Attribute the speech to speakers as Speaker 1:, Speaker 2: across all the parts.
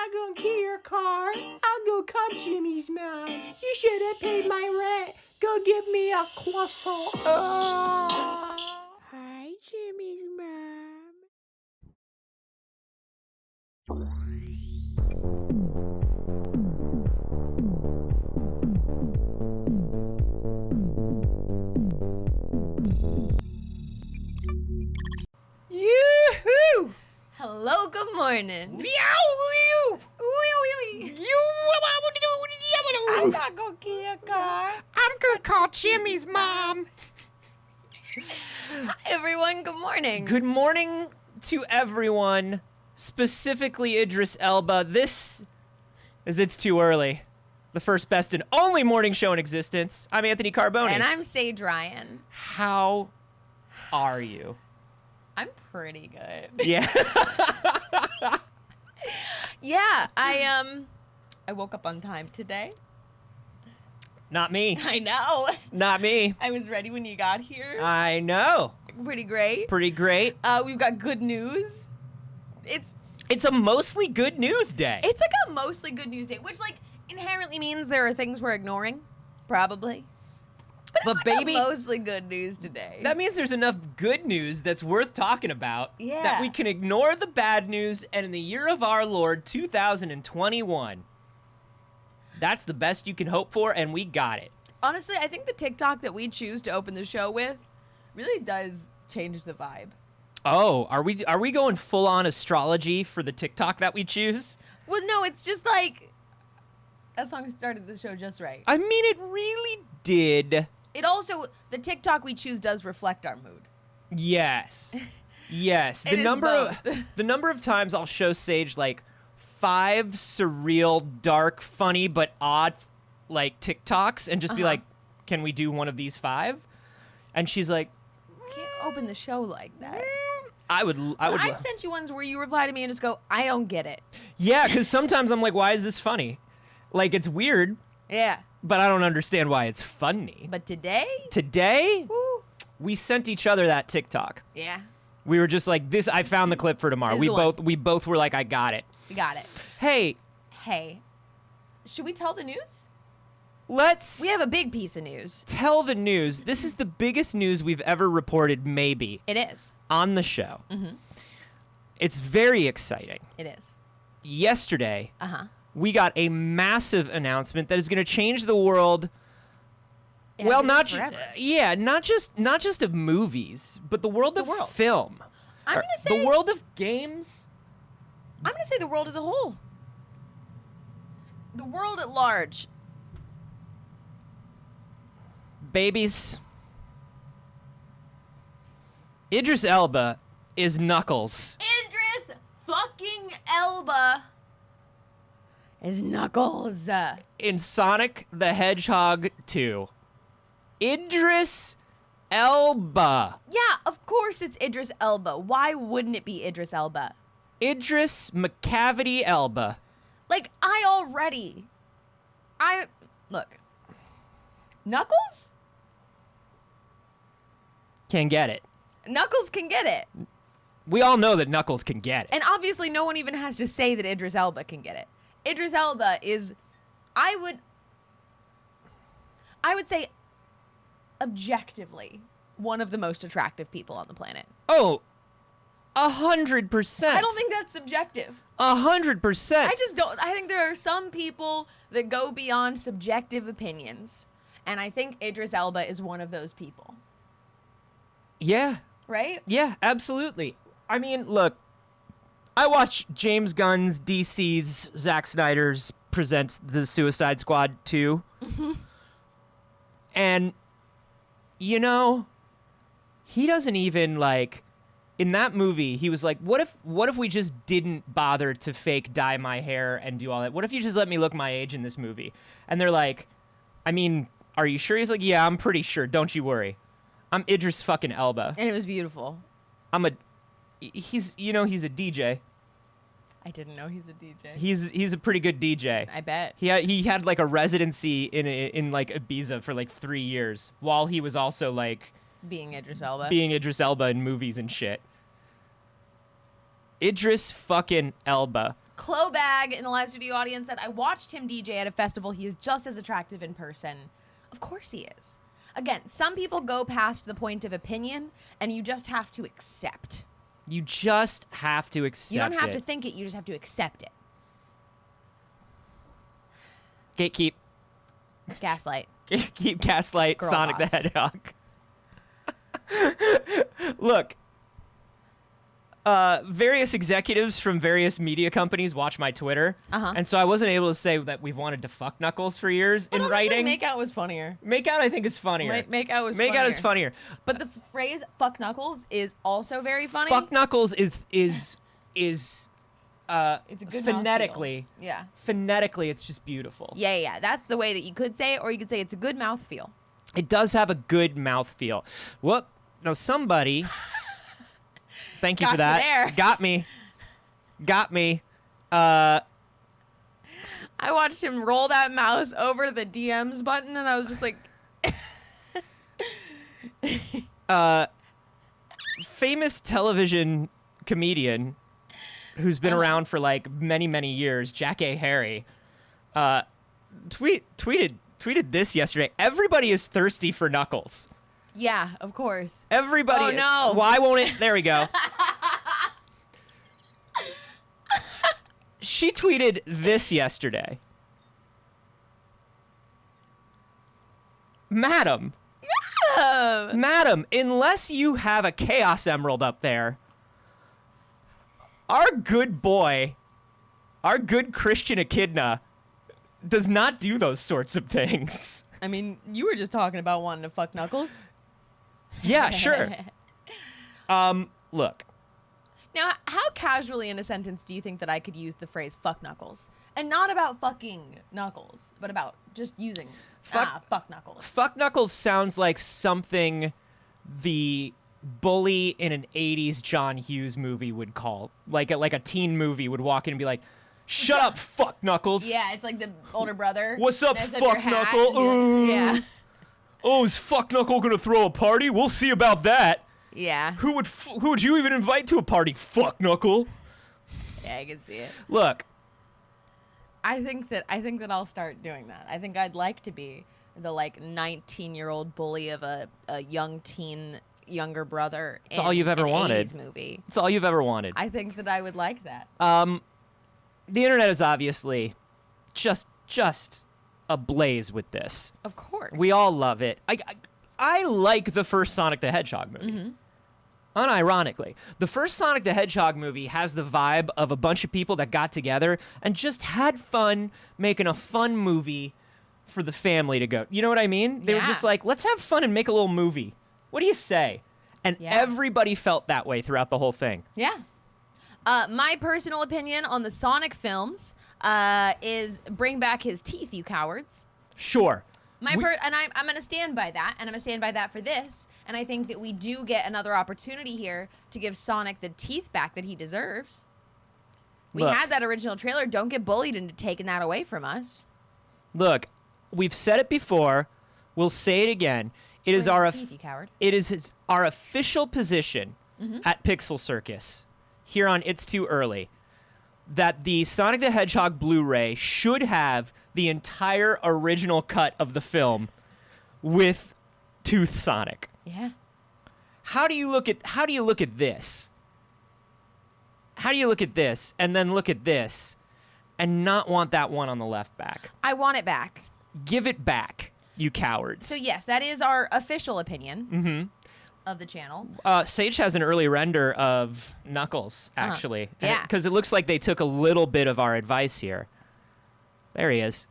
Speaker 1: not gonna kill your car. I'll go call Jimmy's mom. You should have paid my rent. Go give me a croissant. Hi, Jimmy's mom. Yoo-hoo!
Speaker 2: Hello, good morning.
Speaker 1: Meow!
Speaker 2: I'm not gonna kill your car.
Speaker 1: I'm gonna call Jimmy's mom.
Speaker 2: Hi, everyone. Good morning.
Speaker 3: Good morning to everyone, specifically Idris Elba. This is It's Too Early, the first, best, and only morning show in existence. I'm Anthony Carboni.
Speaker 2: And I'm Saige Ryan.
Speaker 3: How are you?
Speaker 2: I'm pretty good.
Speaker 3: Yeah.
Speaker 2: Yeah, I woke up on time today.
Speaker 3: Not me.
Speaker 2: I know.
Speaker 3: Not me.
Speaker 2: I was ready when you got here.
Speaker 3: I know.
Speaker 2: Pretty great.
Speaker 3: Pretty great.
Speaker 2: We've got good news.
Speaker 3: It's a mostly good news day.
Speaker 2: It's like a mostly good news day, which like inherently means there are things we're ignoring, probably. But it's like
Speaker 3: baby,
Speaker 2: a mostly good news today.
Speaker 3: that means there's enough good news that's worth talking about that
Speaker 2: Yeah.
Speaker 3: we can ignore the bad news, and in the year of our Lord 2021, that's the best you can hope for, and we got it.
Speaker 2: Honestly, I think the TikTok that we choose to open the show with really does change the vibe.
Speaker 3: Oh, are we going full on astrology for the TikTok that we choose?
Speaker 2: Well, no, it's just like that song started the show just right.
Speaker 3: I mean, it really did.
Speaker 2: It also, the TikTok we choose does reflect our mood.
Speaker 3: Yes. Yes.
Speaker 2: It is
Speaker 3: The number of times I'll show Saige like 5 surreal, dark, funny, but odd like TikToks and just be like, "Can we do one of these 5?" And she's like,
Speaker 2: Can't open the show like that.
Speaker 3: I would
Speaker 2: I've sent you ones where you reply to me and just go, I don't get it.
Speaker 3: Yeah, cuz sometimes I'm like, "Why is this funny?" Like, it's weird,
Speaker 2: Yeah.
Speaker 3: but I don't understand why it's funny.
Speaker 2: But today,
Speaker 3: Today,
Speaker 2: woo,
Speaker 3: we sent each other that TikTok.
Speaker 2: yeah,
Speaker 3: We were just like, "This, I found the clip for tomorrow."
Speaker 2: This is the one.
Speaker 3: We both were like, "I got it."
Speaker 2: we got it.
Speaker 3: Hey,
Speaker 2: Hey, should we tell the news?
Speaker 3: let's
Speaker 2: We have a big piece of news.
Speaker 3: tell the news. This is the biggest news we've ever reported, maybe,
Speaker 2: It is.
Speaker 3: on the show.
Speaker 2: Mm-hmm.
Speaker 3: It's very exciting.
Speaker 2: It is.
Speaker 3: Yesterday,
Speaker 2: Uh-huh.
Speaker 3: we got a massive announcement that is going to change the world.
Speaker 2: It
Speaker 3: Well,
Speaker 2: has
Speaker 3: not
Speaker 2: been forever.
Speaker 3: not just of movies, but the world of
Speaker 2: world.
Speaker 3: film.
Speaker 2: I'm
Speaker 3: Or
Speaker 2: gonna say
Speaker 3: the world of games.
Speaker 2: I'm gonna say the world as a whole. The world at large.
Speaker 3: Babies. Idris Elba is Knuckles.
Speaker 2: Idris fucking Elba is Knuckles.
Speaker 3: In Sonic the Hedgehog 2. Idris Elba.
Speaker 2: Yeah, of course it's Idris Elba. Why wouldn't it be Idris Elba?
Speaker 3: Idris McCavity Elba.
Speaker 2: Like, look. Knuckles?
Speaker 3: Can get it.
Speaker 2: Knuckles can get it.
Speaker 3: We all know that Knuckles can get it.
Speaker 2: And obviously no one even has to say that Idris Elba can get it. Idris Elba is, I would say, objectively, one of the most attractive people on the planet.
Speaker 3: Oh, 100%.
Speaker 2: I don't think that's subjective.
Speaker 3: 100%.
Speaker 2: I think there are some people that go beyond subjective opinions. And I think Idris Elba is one of those people.
Speaker 3: Yeah.
Speaker 2: Right?
Speaker 3: Yeah, absolutely. I mean, look, I watch James Gunn's DC's Zack Snyder's presents The Suicide Squad 2. And, you know, he doesn't even, like, in that movie, he was like, what if we just didn't bother to fake dye my hair and do all that? What if you just let me look my age in this movie? And they're like, I mean, are you sure? He's like, yeah, I'm pretty sure. Don't you worry. I'm Idris fucking Elba.
Speaker 2: And it was beautiful.
Speaker 3: He's a DJ.
Speaker 2: I didn't know he's a DJ.
Speaker 3: He's a pretty good DJ.
Speaker 2: I bet.
Speaker 3: He had like a residency in like Ibiza for like 3 years while he was also like
Speaker 2: Being Idris Elba.
Speaker 3: being Idris Elba in movies and shit. Idris fucking Elba.
Speaker 2: Clobag in the live studio audience said, I watched him DJ at a festival. He is just as attractive in person. Of course he is. Again, some people go past the point of opinion, and you just have to accept.
Speaker 3: You just have to accept it.
Speaker 2: You don't have to think it, you just have to accept it.
Speaker 3: Gatekeep.
Speaker 2: Gaslight.
Speaker 3: Keep Gaslight,
Speaker 2: Girl
Speaker 3: Sonic the
Speaker 2: boss.
Speaker 3: Hedgehog. Look, various executives from various media companies watch my Twitter, and so I wasn't able to say that we've wanted to fuck Knuckles for years in writing.
Speaker 2: Make out was funnier.
Speaker 3: Make out, I think, is funnier.
Speaker 2: Make out was
Speaker 3: Make
Speaker 2: funnier.
Speaker 3: out is funnier.
Speaker 2: But the phrase "fuck Knuckles" is also very funny.
Speaker 3: Fuck Knuckles is
Speaker 2: it's a good
Speaker 3: phonetically.
Speaker 2: mouthfeel. Yeah.
Speaker 3: Phonetically, it's just beautiful.
Speaker 2: Yeah. That's the way that you could say it, or you could say it's a good mouthfeel.
Speaker 3: It does have a good mouthfeel. Well, now somebody. Thank you
Speaker 2: Got
Speaker 3: for that.
Speaker 2: you there.
Speaker 3: Got me.
Speaker 2: I watched him roll that mouse over the DMs button, and I was just like,
Speaker 3: famous television comedian who's been around for like many, many years, Jack A. Harry, tweeted this yesterday. Everybody is thirsty for Knuckles.
Speaker 2: yeah, of course.
Speaker 3: Everybody.
Speaker 2: Oh, no.
Speaker 3: Why won't it? There we go. She tweeted this yesterday. Madam, unless you have a Chaos Emerald up there, our good boy, our good Christian Echidna, does not do those sorts of things.
Speaker 2: I mean, you were just talking about wanting to fuck Knuckles.
Speaker 3: Yeah, sure. Look.
Speaker 2: Now, how casually in a sentence do you think that I could use the phrase "fuck Knuckles"? And not about fucking Knuckles, but about just using fuck Knuckles.
Speaker 3: Fuck Knuckles sounds like something the bully in an 80s John Hughes movie would call. Like a teen movie would walk in and be like, "Shut up, fuck Knuckles."
Speaker 2: Yeah, it's like the older brother.
Speaker 3: What's up,
Speaker 2: mess your
Speaker 3: fuck
Speaker 2: hat
Speaker 3: Knuckle?
Speaker 2: and yeah.
Speaker 3: Oh, is fuck Knuckle gonna throw a party? We'll see about that.
Speaker 2: Yeah.
Speaker 3: Who would you even invite to a party, fuck Knuckle?
Speaker 2: Yeah, I can see it.
Speaker 3: Look.
Speaker 2: I think that I'll start doing that. I think I'd like to be the like 19-year-old bully of a young teen younger brother.
Speaker 3: It's all you've ever
Speaker 2: an
Speaker 3: wanted.
Speaker 2: 80s movie.
Speaker 3: It's all you've ever wanted.
Speaker 2: I think that I would like that.
Speaker 3: The internet is obviously just ablaze with this.
Speaker 2: Of course.
Speaker 3: We all love it. I like the first Sonic the Hedgehog movie. Unironically, the first Sonic the Hedgehog movie has the vibe of a bunch of people that got together and just had fun making a fun movie for the family to go. You know what I mean? They were just like, let's have fun and make a little movie. What do you say? And everybody felt that way throughout the whole thing.
Speaker 2: Yeah. My personal opinion on the Sonic films is bring back his teeth, you cowards.
Speaker 3: Sure.
Speaker 2: I'm going to stand by that, and I'm going to stand by that for this. And I think that we do get another opportunity here to give Sonic the teeth back that he deserves. We
Speaker 3: Look.
Speaker 2: had that original trailer. Don't get bullied into taking that away from us.
Speaker 3: Look, we've said it before. We'll say it again. It is
Speaker 2: Bring his teeth, you coward.
Speaker 3: It is our official position at Pixel Circus here on It's Too Early that the Sonic the Hedgehog Blu-ray should have the entire original cut of the film with Tooth Sonic.
Speaker 2: Yeah.
Speaker 3: How do you look at this? How do you look at this and then look at this and not want that one on the left back?
Speaker 2: I want it back.
Speaker 3: Give it back, you cowards.
Speaker 2: So yes, that is our official opinion of the channel.
Speaker 3: Saige has an early render of Knuckles, actually.
Speaker 2: Yeah.
Speaker 3: Because it looks like they took a little bit of our advice here. There he is.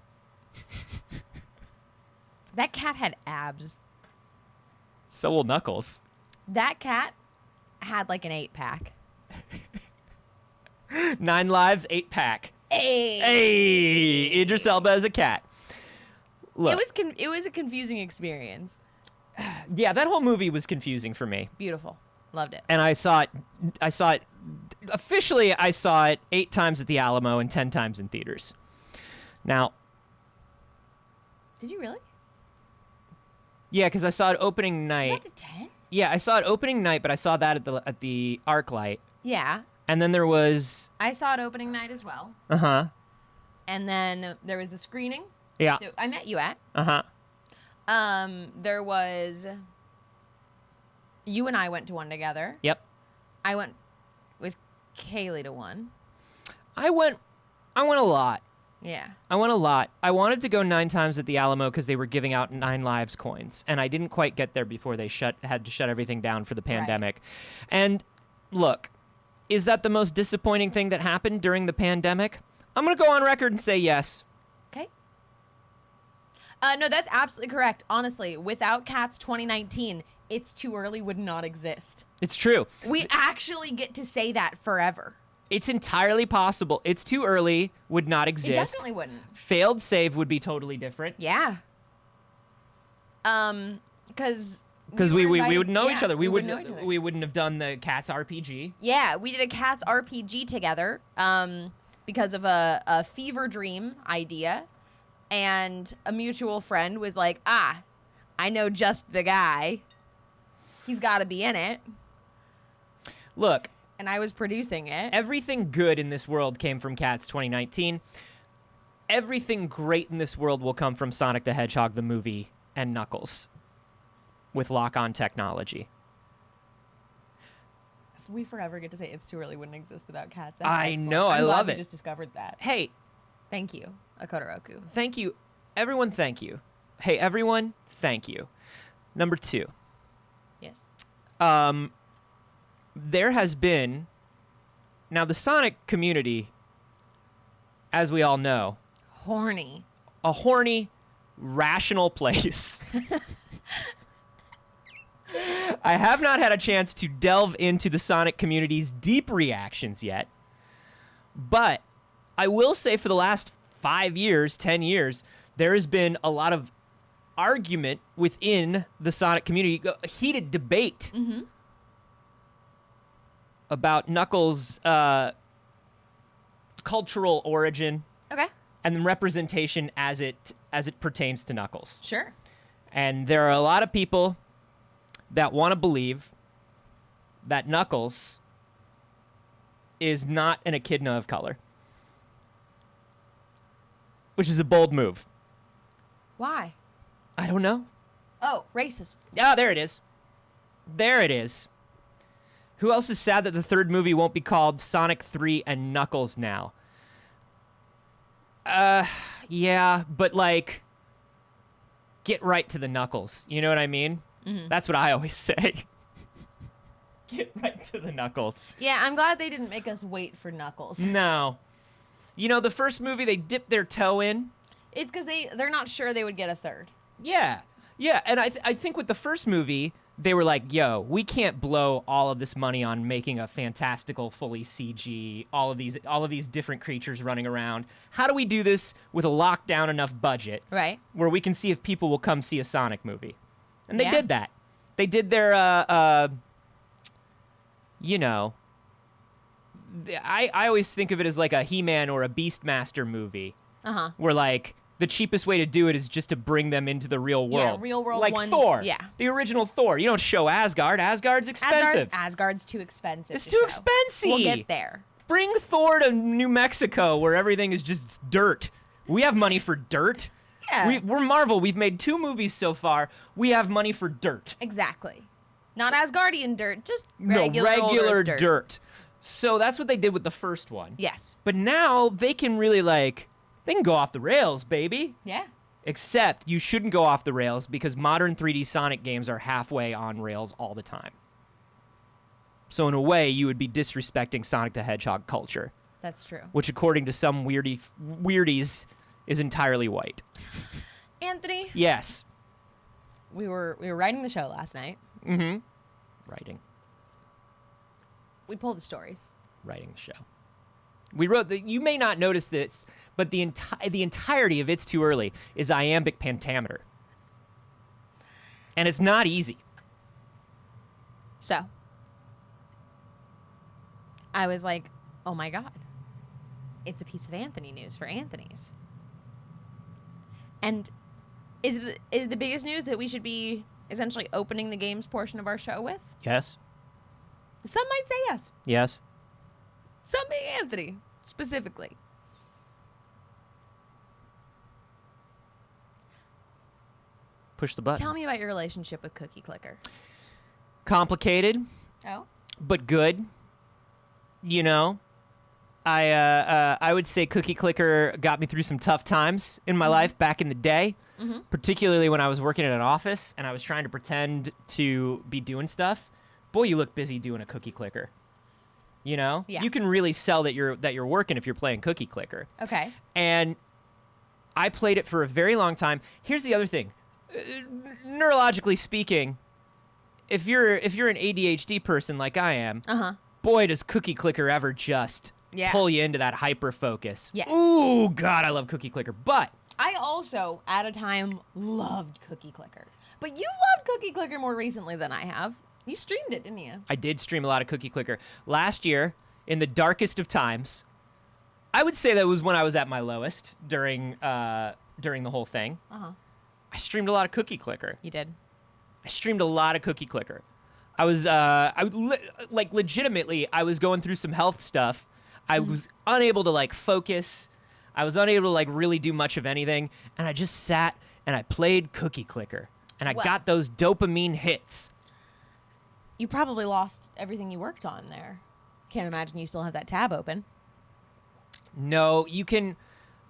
Speaker 2: That cat had abs.
Speaker 3: So will Knuckles.
Speaker 2: That cat had like an 8-pack.
Speaker 3: 9 lives, 8-pack.
Speaker 2: Hey.
Speaker 3: Hey! Idris Elba as a cat. Look.
Speaker 2: It was a confusing experience.
Speaker 3: Yeah, that whole movie was confusing for me.
Speaker 2: Beautiful. Loved it.
Speaker 3: And I saw it officially 8 times at the Alamo and 10 times in theaters. Now,
Speaker 2: Did you really?
Speaker 3: yeah, because I saw it opening
Speaker 2: You
Speaker 3: night.
Speaker 2: got to 10?
Speaker 3: Yeah, I saw it opening night, but I saw that at the ArcLight.
Speaker 2: Yeah.
Speaker 3: And then there was...
Speaker 2: I saw it opening night as well.
Speaker 3: Uh-huh.
Speaker 2: And then there was the screening
Speaker 3: Yeah.
Speaker 2: that I met you at.
Speaker 3: Uh-huh.
Speaker 2: There was... You and I went to one together.
Speaker 3: Yep.
Speaker 2: I went with Kaylee to one.
Speaker 3: I went a lot.
Speaker 2: Yeah.
Speaker 3: I went a lot. I wanted to go 9 times at the Alamo because they were giving out 9 Lives coins, and I didn't quite get there before they had to shut everything down for the pandemic. And look, is that the most disappointing thing that happened during the pandemic? I'm going to go on record and say yes.
Speaker 2: Okay. No, that's absolutely correct. Honestly, without Cats 2019, It's Too Early would not exist.
Speaker 3: It's true.
Speaker 2: We actually get to say that forever.
Speaker 3: It's entirely possible. It's Too Early would not exist.
Speaker 2: It definitely wouldn't.
Speaker 3: Failed Save would be totally different.
Speaker 2: Yeah. Because
Speaker 3: we would know each other. We
Speaker 2: would know each other.
Speaker 3: We wouldn't have done the Cats RPG.
Speaker 2: Yeah, we did a Cats RPG together because of a fever dream idea, and a mutual friend was like, I know just the guy. He's got to be in it.
Speaker 3: Look.
Speaker 2: And I was producing it.
Speaker 3: Everything good in this world came from Cats 2019. Everything great in this world will come from Sonic the Hedgehog the movie and Knuckles with lock-on technology.
Speaker 2: If we forever get to say It's Too Early wouldn't exist without Cats.
Speaker 3: I know, I love it.
Speaker 2: I just discovered that.
Speaker 3: Hey.
Speaker 2: Thank you, Akotoroku.
Speaker 3: Thank you. Everyone, thank you. Hey, everyone, thank you. Number 2.
Speaker 2: Yes.
Speaker 3: There has been... Now, the Sonic community, as we all know...
Speaker 2: Horny.
Speaker 3: A horny, rational place. I have not had a chance to delve into the Sonic community's deep reactions yet. But I will say for the last 5 years, 10 years, there has been a lot of argument within the Sonic community, a heated debate about Knuckles' cultural origin and representation as it pertains to Knuckles.
Speaker 2: Sure.
Speaker 3: And there are a lot of people that want to believe that Knuckles is not an echidna of color, which is a bold move.
Speaker 2: Why?
Speaker 3: I don't know.
Speaker 2: Oh, racist.
Speaker 3: Ah, there it is. There it is. Who else is sad that the third movie won't be called Sonic 3 and Knuckles now? Yeah, but like, get right to the Knuckles. You know what I mean? That's what I always say. Get right to the Knuckles.
Speaker 2: Yeah, I'm glad they didn't make us wait for Knuckles.
Speaker 3: No. You know, the first movie, they dipped their toe in.
Speaker 2: It's because they're not sure they would get a third.
Speaker 3: Yeah. Yeah, and I think with the first movie, they were like, yo, we can't blow all of this money on making a fantastical, fully CG, all of these different creatures running around. How do we do this with a locked down enough budget
Speaker 2: right, where
Speaker 3: we can see if people will come see a Sonic movie? And they
Speaker 2: Yeah.
Speaker 3: did that. They did their, you know, I always think of it as like a He-Man or a Beastmaster movie.
Speaker 2: Uh-huh.
Speaker 3: Where, like, the cheapest way to do it is just to bring them into the real world.
Speaker 2: Yeah, real world
Speaker 3: like
Speaker 2: one.
Speaker 3: Thor.
Speaker 2: Yeah.
Speaker 3: The original Thor. You don't show Asgard. Asgard's expensive.
Speaker 2: Asgard's too expensive.
Speaker 3: It's
Speaker 2: to
Speaker 3: too
Speaker 2: show.
Speaker 3: expensive.
Speaker 2: We'll get there.
Speaker 3: Bring Thor to New Mexico where everything is just dirt. We have money for dirt.
Speaker 2: Yeah.
Speaker 3: We're Marvel. We've made 2 movies so far. We have money for dirt.
Speaker 2: Exactly. Not Asgardian dirt, just regular
Speaker 3: regular
Speaker 2: dirt.
Speaker 3: dirt. So that's what they did with the first one.
Speaker 2: Yes.
Speaker 3: But now they can really, like, they can go off the rails, baby.
Speaker 2: Yeah.
Speaker 3: Except you shouldn't go off the rails because modern 3D Sonic games are halfway on rails all the time. So in a way, you would be disrespecting Sonic the Hedgehog culture.
Speaker 2: That's true.
Speaker 3: Which, according to some weirdies, is entirely white.
Speaker 2: Anthony?
Speaker 3: Yes.
Speaker 2: We were writing the show last night.
Speaker 3: Mm-hmm. Writing.
Speaker 2: We pulled the stories.
Speaker 3: Writing the show. We wrote the. You may not notice this, but the entirety of It's Too Early is iambic pentameter, and it's not easy.
Speaker 2: So, I was like, "Oh my god, it's a piece of Anthony news for Anthony's." And is the biggest news that we should be essentially opening the games portion of our show with?
Speaker 3: Yes.
Speaker 2: Some might say yes.
Speaker 3: Yes.
Speaker 2: Some being Anthony, specifically.
Speaker 3: Push the button.
Speaker 2: Tell me about your relationship with Cookie Clicker.
Speaker 3: Complicated,
Speaker 2: Oh?
Speaker 3: but good. You know, I would say Cookie Clicker got me through some tough times in my life back in the day, particularly when I was working in an office and I was trying to pretend to be doing stuff. Boy, you look busy doing a Cookie Clicker. You know,
Speaker 2: Yeah.
Speaker 3: you can really sell that you're working if you're playing Cookie Clicker.
Speaker 2: Okay.
Speaker 3: And I played it for a very long time. Here's the other thing. Neurologically speaking, if you're an ADHD person like I am, boy, does Cookie Clicker ever just pull you into that hyper focus.
Speaker 2: Yes.
Speaker 3: Ooh, God, I love Cookie Clicker. But
Speaker 2: I also, at a time, loved Cookie Clicker. But you've loved Cookie Clicker more recently than I have. You streamed it, didn't you?
Speaker 3: I did stream a lot of Cookie Clicker. Last year, in the darkest of times, I would say that was when I was at my lowest during the whole thing. I streamed a lot of Cookie Clicker.
Speaker 2: You did.
Speaker 3: I streamed a lot of Cookie Clicker. I was legitimately, I was going through some health stuff. I was unable to like focus. I was unable to like really do much of anything. And I just sat and I played Cookie Clicker. And I got those dopamine hits.
Speaker 2: You probably lost everything you worked on there. Can't imagine you still have that tab open.
Speaker 3: No, you can,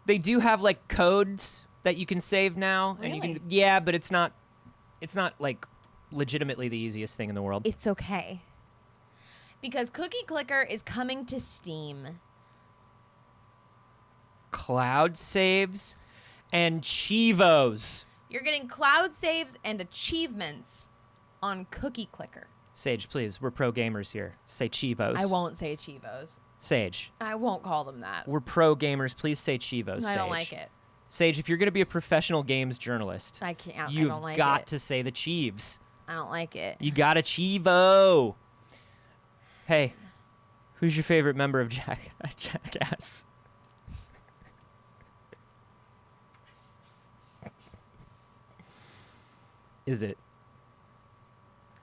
Speaker 3: they do have like codes that you can save now.
Speaker 2: Really?
Speaker 3: And you can, yeah, but it's not like legitimately the easiest thing in the world.
Speaker 2: It's okay. Because Cookie Clicker is coming to Steam.
Speaker 3: Cloud saves and Chivos.
Speaker 2: You're getting cloud saves and achievements on Cookie Clicker.
Speaker 3: Saige, please, we're pro gamers here. Say Chivos.
Speaker 2: I won't say Chivos.
Speaker 3: Saige,
Speaker 2: I won't call them that.
Speaker 3: we're pro gamers. Please say Chivos.
Speaker 2: I don't
Speaker 3: Saige.
Speaker 2: like it.
Speaker 3: Saige, if you're going to be a professional games journalist,
Speaker 2: I can't.
Speaker 3: you've
Speaker 2: I don't like
Speaker 3: got
Speaker 2: it.
Speaker 3: to say the Chiefs.
Speaker 2: I don't like it.
Speaker 3: You got a Chivo. Hey, who's your favorite member of Jackass? Is it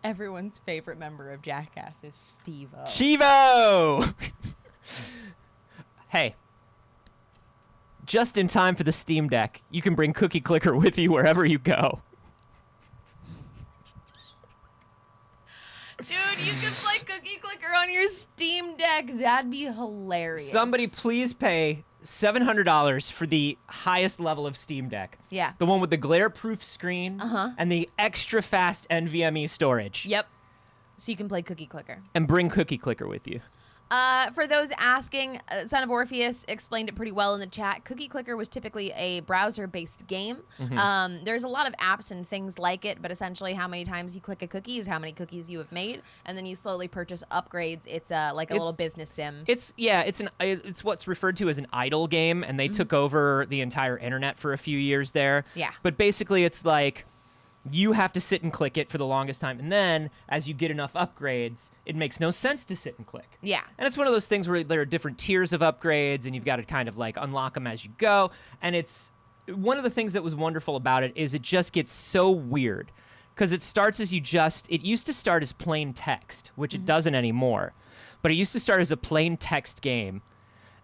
Speaker 2: Everyone's favorite member of Jackass is Steve-O.
Speaker 3: Chivo? Hey, just in time for the Steam Deck, you can bring Cookie Clicker with you wherever you go.
Speaker 2: Dude, you can play Cookie Clicker on your Steam Deck. That'd be hilarious.
Speaker 3: Somebody please pay $700 for the highest level of Steam Deck.
Speaker 2: Yeah.
Speaker 3: The one with the glare-proof screen and the extra fast NVMe storage.
Speaker 2: Yep. So you can play Cookie Clicker.
Speaker 3: And bring Cookie Clicker with you.
Speaker 2: For those asking, Son of Orpheus explained it pretty well in the chat. Cookie Clicker was typically a browser-based game. There's a lot of apps and things like it, but essentially how many times you click a cookie is how many cookies you have made, and then you slowly purchase upgrades. It's like a little business sim.
Speaker 3: It's what's referred to as an idle game, and they took over the entire internet for a few years there.
Speaker 2: Yeah.
Speaker 3: But basically, it's like you have to sit and click it for the longest time, and then as you get enough upgrades, it makes no sense to sit and click.
Speaker 2: Yeah.
Speaker 3: And it's one of those things where there are different tiers of upgrades, and you've got to kind of like unlock them as you go. And it's one of the things that was wonderful about it is it just gets so weird because it starts as it used to start as plain text, which it doesn't anymore, but it used to start as a plain text game.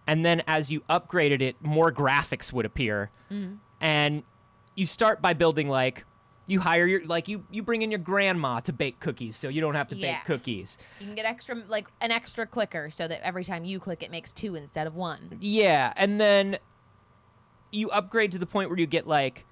Speaker 3: And then as you upgraded it, more graphics would appear. And you start by building like, you hire you bring in your grandma to bake cookies so you don't have to bake cookies.
Speaker 2: You can get an extra clicker so that every time you click it makes 2 instead of 1.
Speaker 3: Yeah, and then you upgrade to the point where you get like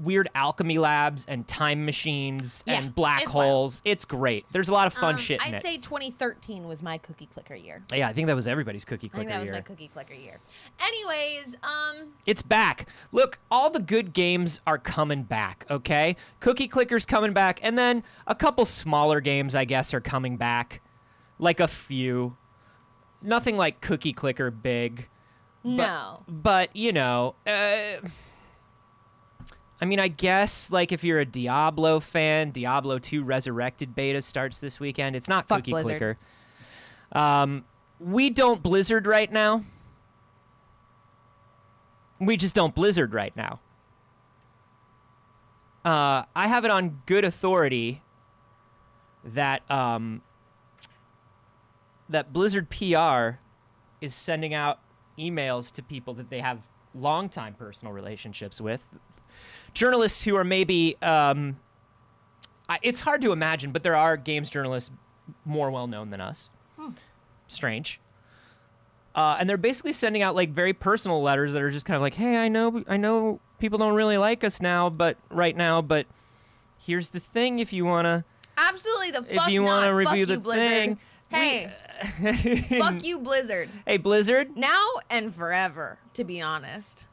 Speaker 3: weird alchemy labs and time machines and black
Speaker 2: it's
Speaker 3: holes.
Speaker 2: wild.
Speaker 3: It's great. There's a lot of fun shit in
Speaker 2: I'd
Speaker 3: it.
Speaker 2: say 2013 was my Cookie Clicker year.
Speaker 3: Yeah, I think that was everybody's Cookie
Speaker 2: I
Speaker 3: Clicker
Speaker 2: think that was
Speaker 3: year.
Speaker 2: my Cookie Clicker year. Anyways,
Speaker 3: It's back. Look, all the good games are coming back, okay? Cookie Clicker's coming back, and then a couple smaller games, I guess, are coming back. Like a few. Nothing like Cookie Clicker big.
Speaker 2: no.
Speaker 3: But you know, I mean, I guess, like, if you're a Diablo fan, Diablo 2 Resurrected beta starts this weekend. It's not
Speaker 2: Fuck
Speaker 3: Cookie
Speaker 2: Blizzard.
Speaker 3: Clicker. We don't Blizzard right now. We just don't Blizzard right now. I have it on good authority that that Blizzard PR is sending out emails to people that they have longtime personal relationships with. Journalists who are maybe, it's hard to imagine, but there are games journalists more well-known than us. Strange. And they're basically sending out like very personal letters that are just kind of like, hey, I know people don't really like us now, but here's the thing if you want to.
Speaker 2: Absolutely the fuck
Speaker 3: If you
Speaker 2: want to
Speaker 3: review the
Speaker 2: Blizzard.
Speaker 3: thing.
Speaker 2: Hey, fuck you, Blizzard.
Speaker 3: Hey, Blizzard.
Speaker 2: Now and forever, to be honest.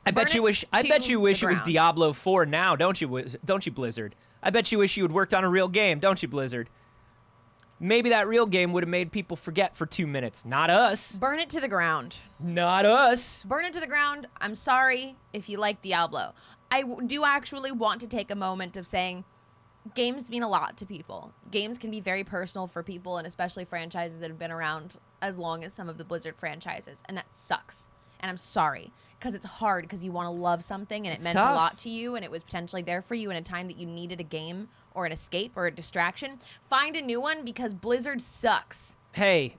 Speaker 3: I bet you wish it was
Speaker 2: ground.
Speaker 3: Diablo 4 now, don't you, Blizzard? I bet you wish you had worked on a real game, don't you, Blizzard? Maybe that real game would have made people forget for 2 minutes. Not us.
Speaker 2: Burn it to the ground.
Speaker 3: Not us.
Speaker 2: Burn it to the ground. I'm sorry if you like Diablo. I do actually want to take a moment of saying games mean a lot to people. Games can be very personal for people, and especially franchises that have been around as long as some of the Blizzard franchises, and that sucks. And I'm sorry, because it's hard, because you want to love something, and it meant
Speaker 3: tough.
Speaker 2: a lot to you, and it was potentially there for you in a time that you needed a game or an escape or a distraction. Find a new one, because Blizzard sucks.
Speaker 3: Hey,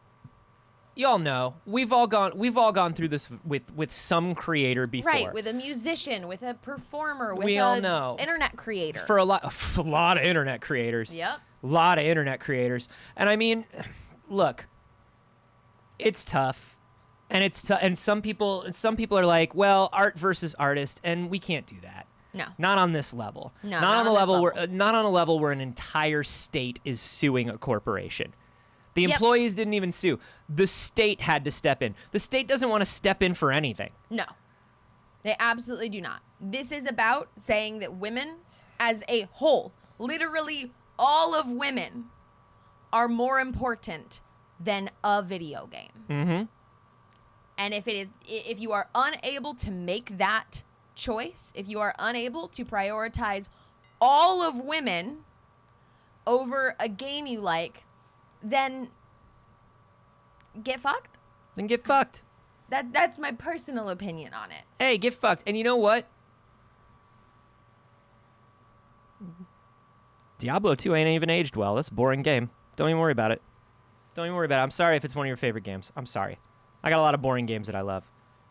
Speaker 3: y'all know we've all gone through this with some creator before.
Speaker 2: Right, with a musician, with a performer, with
Speaker 3: We all know.
Speaker 2: internet creator.
Speaker 3: For a lot of internet creators.
Speaker 2: Yep.
Speaker 3: A lot of internet creators. And I mean, look, it's tough. And and some people are like, well, art versus artist, and we can't do that.
Speaker 2: No.
Speaker 3: Not on this level.
Speaker 2: No,
Speaker 3: not on the
Speaker 2: this
Speaker 3: level where not on a level where an entire state is suing a corporation. The employees didn't even sue. The state had to step in. The state doesn't want to step in for anything.
Speaker 2: No. They absolutely do not. This is about saying that women as a whole, literally all of women, are more important than a video game.
Speaker 3: Mm-hmm.
Speaker 2: And if you are unable to make that choice, if you are unable to prioritize all of women over a game you like, then get fucked.
Speaker 3: Then get fucked.
Speaker 2: That's my personal opinion on it.
Speaker 3: Hey, get fucked. And you know what? Diablo 2 ain't even aged well. That's a boring game. Don't even worry about it. Don't even worry about it. I'm sorry if it's one of your favorite games. I'm sorry. I got a lot of boring games that I love.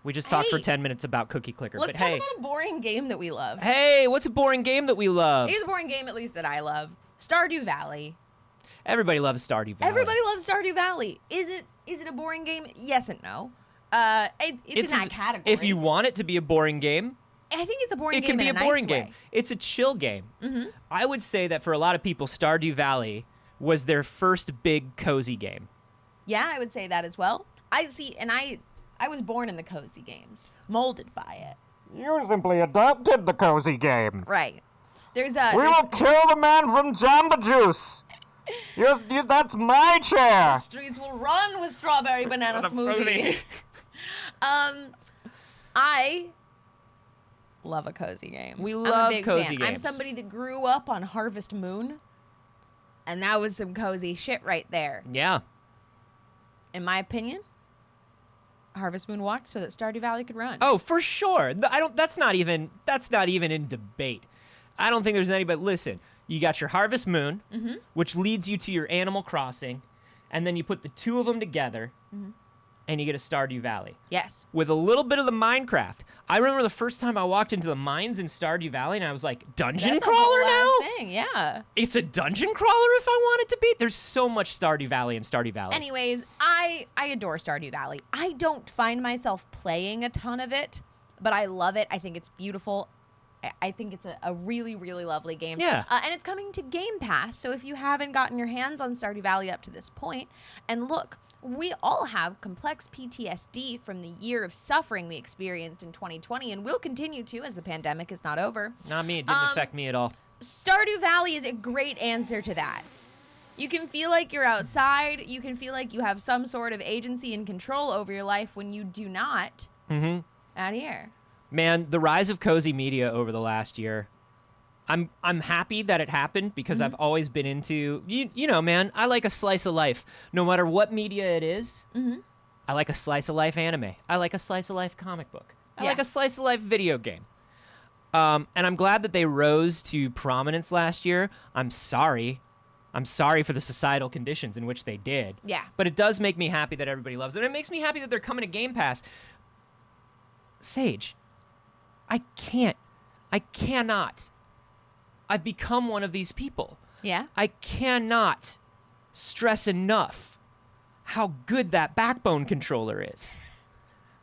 Speaker 3: We just talked for 10 minutes about Cookie Clicker.
Speaker 2: Let's
Speaker 3: but
Speaker 2: talk
Speaker 3: hey,
Speaker 2: about a boring game that we love.
Speaker 3: hey, what's a boring game that we love?
Speaker 2: Here's a boring game, at least, that I love. Stardew Valley.
Speaker 3: Everybody loves Stardew Valley.
Speaker 2: Everybody loves Stardew Valley. Is it a boring game? Yes and no. It's in that category.
Speaker 3: If you want it to be a boring game,
Speaker 2: I think it's a boring
Speaker 3: it
Speaker 2: game
Speaker 3: can be
Speaker 2: in
Speaker 3: a
Speaker 2: a
Speaker 3: boring
Speaker 2: nice
Speaker 3: game.
Speaker 2: way.
Speaker 3: It's a chill game.
Speaker 2: Mm-hmm.
Speaker 3: I would say that for a lot of people, Stardew Valley was their first big cozy game.
Speaker 2: Yeah, I would say that as well. I was born in the cozy games, molded by it.
Speaker 4: You simply adopted the cozy game.
Speaker 2: Right.
Speaker 4: We will kill the man from Jamba Juice. That's my chair.
Speaker 2: The streets will run with strawberry banana smoothie. I love a cozy game.
Speaker 3: We
Speaker 2: I'm
Speaker 3: love
Speaker 2: a big
Speaker 3: cozy
Speaker 2: fan. I'm
Speaker 3: games.
Speaker 2: somebody that grew up on Harvest Moon, and that was some cozy shit right there.
Speaker 3: Yeah.
Speaker 2: In my opinion, Harvest Moon watched so that Stardew Valley could run.
Speaker 3: Oh, for sure. That's not even in debate. I don't think there's anybody. Listen, you got your Harvest Moon, which leads you to your Animal Crossing, and then you put the two of them together, and you get a Stardew Valley.
Speaker 2: Yes.
Speaker 3: With a little bit of the Minecraft. I remember the first time I walked into the mines in Stardew Valley, and I was like, dungeon
Speaker 2: That's a
Speaker 3: crawler
Speaker 2: whole
Speaker 3: now?
Speaker 2: ass thing, yeah.
Speaker 3: It's a dungeon crawler if I want it to be. There's so much Stardew Valley in Stardew Valley.
Speaker 2: Anyways, I adore Stardew Valley. I don't find myself playing a ton of it, but I love it. I think it's beautiful. I think it's a really, really lovely game.
Speaker 3: Yeah.
Speaker 2: And it's coming to Game Pass, so if you haven't gotten your hands on Stardew Valley up to this point, and look, we all have complex PTSD from the year of suffering we experienced in 2020, and will continue to as the pandemic is not over.
Speaker 3: Not me. It didn't affect me at all.
Speaker 2: Stardew Valley is a great answer to that. You can feel like you're outside. You can feel like you have some sort of agency and control over your life when you do not out here.
Speaker 3: Man, the rise of cozy media over the last year, I'm happy that it happened because I've always been into, you know, man, I like a slice of life. No matter what media it is, I like a slice of life anime. I like a slice of life comic book. I like a slice of life video game. And I'm glad that they rose to prominence last year. I'm sorry I'm sorry for the societal conditions in which they did.
Speaker 2: Yeah.
Speaker 3: But it does make me happy that everybody loves it. And it makes me happy that they're coming to Game Pass. Saige, I cannot. I've become one of these people.
Speaker 2: Yeah.
Speaker 3: I cannot stress enough how good that Backbone controller is.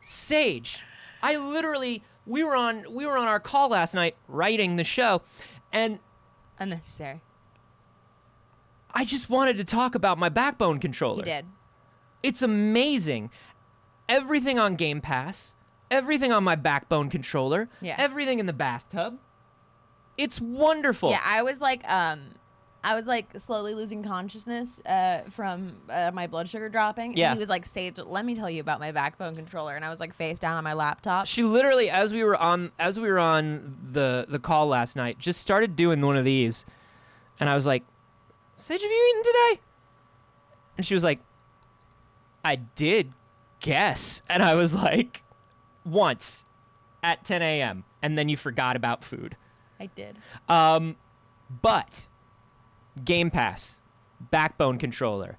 Speaker 3: Saige, I literally we were on our call last night writing the show, and
Speaker 2: Unnecessary.
Speaker 3: I just wanted to talk about my Backbone controller.
Speaker 2: You did.
Speaker 3: It's amazing. Everything on Game Pass, everything on my Backbone controller,
Speaker 2: Yeah.
Speaker 3: everything in the bathtub. It's wonderful.
Speaker 2: Yeah, I was like slowly losing consciousness from my blood sugar dropping. And
Speaker 3: Yeah.
Speaker 2: he was like, Sage, let me tell you about my Backbone controller. And I was like face down on my laptop.
Speaker 3: She literally, as we were on the call last night, just started doing one of these, and I was like, "Sage, have you eaten today?" And she was like, "I did, guess." And I was like, "Once, at 10 a.m., and then you forgot about food."
Speaker 2: I did.
Speaker 3: But Game Pass, Backbone controller.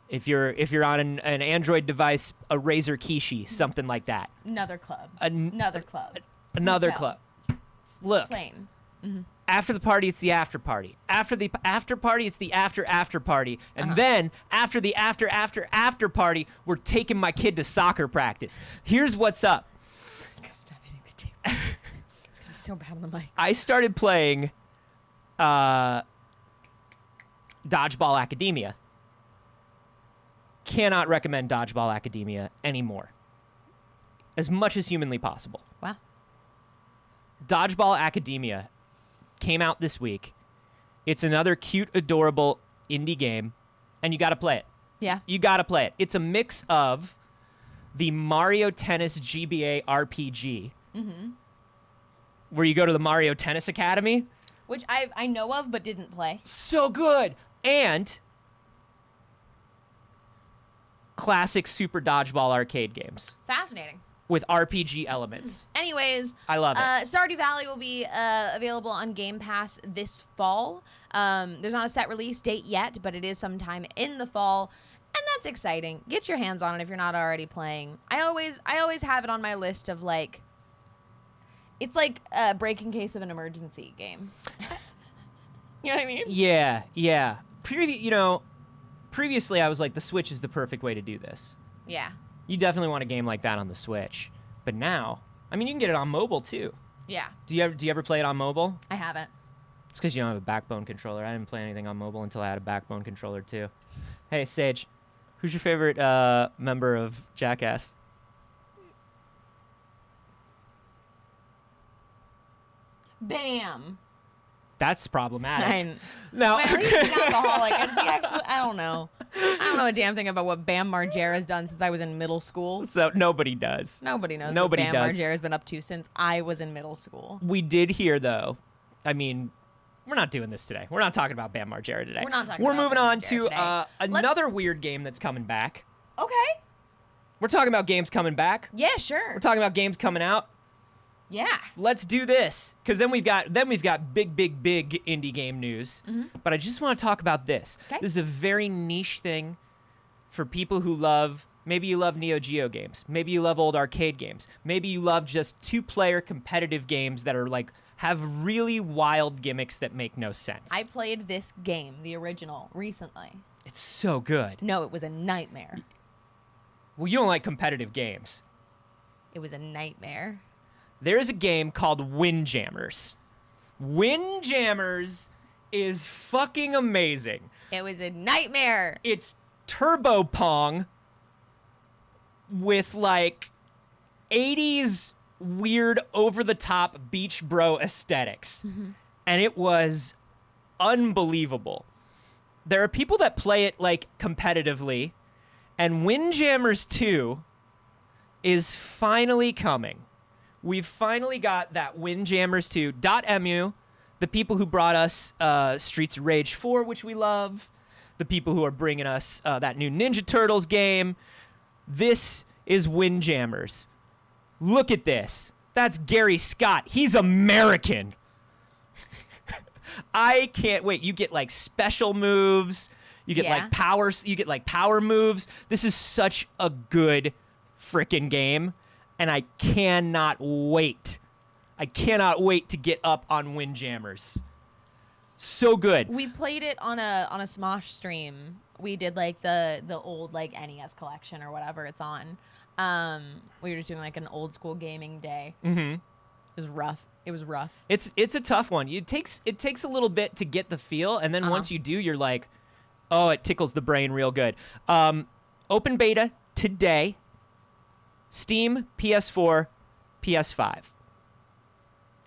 Speaker 3: If you're on an Android device, a Razer Kishi, something like that.
Speaker 2: Another club.
Speaker 3: An-
Speaker 2: Another club.
Speaker 3: Another
Speaker 2: Hotel.
Speaker 3: club. Look,
Speaker 2: Plain.
Speaker 3: after the party, it's the after party. After the after party, it's the after party. And then after the after party, we're taking my kid to soccer practice. Here's what's up.
Speaker 2: I gotta stop hitting the table. It's gonna be so bad on the mic.
Speaker 3: I started playing Dodgeball Academia. Cannot recommend Dodgeball Academia anymore. As much as humanly possible.
Speaker 2: Wow.
Speaker 3: Dodgeball Academia came out this week. It's another cute, adorable indie game, and you got to play it.
Speaker 2: Yeah.
Speaker 3: You got to play it. It's a mix of the Mario Tennis GBA RPG, where you go to the Mario Tennis Academy.
Speaker 2: Which I know of but didn't play.
Speaker 3: So good. And classic Super Dodgeball arcade games
Speaker 2: Fascinating.
Speaker 3: with RPG elements.
Speaker 2: Anyways,
Speaker 3: I love it.
Speaker 2: Stardew Valley will be available on Game Pass this fall. There's not a set release date yet, but it is sometime in the fall, and that's exciting. Get your hands on it if you're not already playing. I always have it on my list of like, it's like a break in case of an emergency game. You know what I mean?
Speaker 3: Yeah. Previously I was like, the Switch is the perfect way to do this.
Speaker 2: Yeah.
Speaker 3: You definitely want a game like that on the Switch. But now, I mean, you can get it on mobile too.
Speaker 2: Yeah.
Speaker 3: Do you ever play it on mobile?
Speaker 2: I haven't.
Speaker 3: It's because you don't have a Backbone controller. I didn't play anything on mobile until I had a Backbone controller too. Hey, Saige, who's your favorite member of Jackass?
Speaker 2: Bam.
Speaker 3: That's problematic.
Speaker 2: Fine.
Speaker 3: Now,
Speaker 2: Well, at least he's an alcoholic. I don't know. I don't know a damn thing about what Bam Margera's done since I was in middle school.
Speaker 3: so nobody does.
Speaker 2: Nobody knows
Speaker 3: Nobody
Speaker 2: what Bam
Speaker 3: does.
Speaker 2: Margera's been up to since I was in middle school.
Speaker 3: We did hear though. I mean, we're not doing this today. We're not talking about Bam Margera today.
Speaker 2: We're not talking
Speaker 3: We're
Speaker 2: about
Speaker 3: moving
Speaker 2: Bam
Speaker 3: on
Speaker 2: Margera
Speaker 3: to
Speaker 2: today.
Speaker 3: another weird game that's coming back.
Speaker 2: Okay.
Speaker 3: We're talking about games coming back.
Speaker 2: Yeah, sure.
Speaker 3: We're talking about games coming out.
Speaker 2: Yeah.
Speaker 3: Let's do this, because then we've got big indie game news. But I just want to talk about this.
Speaker 2: Okay.
Speaker 3: This is a very niche thing for people who love. Maybe you love Neo Geo games. Maybe you love old arcade games. Maybe you love just two-player competitive games that are like have really wild gimmicks that make no sense.
Speaker 2: I played this game, the original, recently.
Speaker 3: It's so good.
Speaker 2: No, it was a nightmare.
Speaker 3: Well, you don't like competitive games.
Speaker 2: It was a nightmare.
Speaker 3: There is a game called Windjammers. Windjammers is fucking amazing.
Speaker 2: It was a nightmare.
Speaker 3: It's Turbo Pong with like 80s weird over-the-top beach bro aesthetics. And it was unbelievable. There are people that play it like competitively, and Windjammers 2 is finally coming. We've finally got that Windjammers 2. .mu, the people who brought us Streets of Rage 4, which we love, the people who are bringing us that new Ninja Turtles game. This is Windjammers. Look at this. That's Gary Scott. He's American. I can't wait. You get like special moves. You get like powers. You get like power moves. This is such a good frickin' game, and I cannot wait. I cannot wait to get up on Windjammers. So good.
Speaker 2: We played it on a Smosh stream. We did like the old like NES collection or whatever it's on. We were just doing like an old school gaming day.
Speaker 3: Mm-hmm.
Speaker 2: It was rough. It was rough.
Speaker 3: It's a tough one. It takes a little bit to get the feel, and then once you do, you're like, oh, it tickles the brain real good. Open beta today. Steam, PS4, PS5.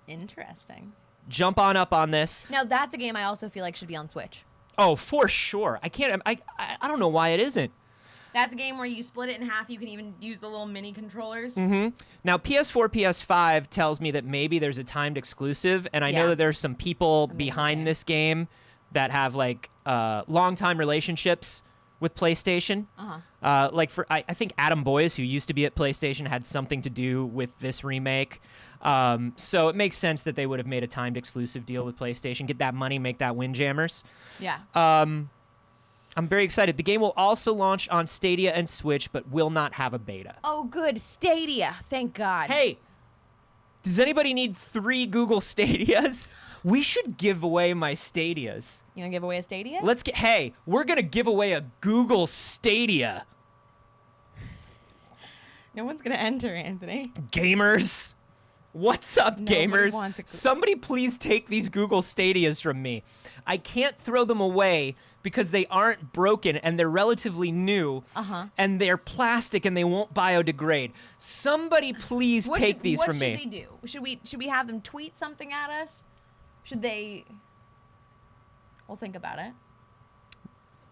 Speaker 2: Interesting.
Speaker 3: Jump on up on this.
Speaker 2: Now that's a game I also feel like should be on Switch.
Speaker 3: Oh, for sure. I don't know why it isn't.
Speaker 2: That's a game where you split it in half. You can even use the little mini controllers.
Speaker 3: Mm-hmm. Now, PS4, PS5 tells me that maybe there's a timed exclusive, and I know that there's some people behind this game that have like long-time relationships with PlayStation. Like I think Adam Boyes, who used to be at PlayStation, had something to do with this remake. So it makes sense that they would have made a timed exclusive deal with PlayStation, get that money, make that Windjammers.
Speaker 2: Yeah.
Speaker 3: I'm very excited. The game will also launch on Stadia and Switch, but will not have a beta.
Speaker 2: Oh, good. Stadia. Thank God.
Speaker 3: Hey, does anybody need 3 Google Stadias? We should give away my Stadias.
Speaker 2: You want to give away a Stadia?
Speaker 3: Hey, we're going to give away a Google Stadia.
Speaker 2: No one's going to enter, Anthony.
Speaker 3: Gamers. What's up,
Speaker 2: Nobody
Speaker 3: gamers?
Speaker 2: wants a-
Speaker 3: Somebody please take these Google Stadias from me. I can't throw them away because they aren't broken and they're relatively new. And they're plastic and they won't biodegrade. Somebody please take these from me.
Speaker 2: What should they do? Should we have them tweet something at us? Should they? We'll think about it.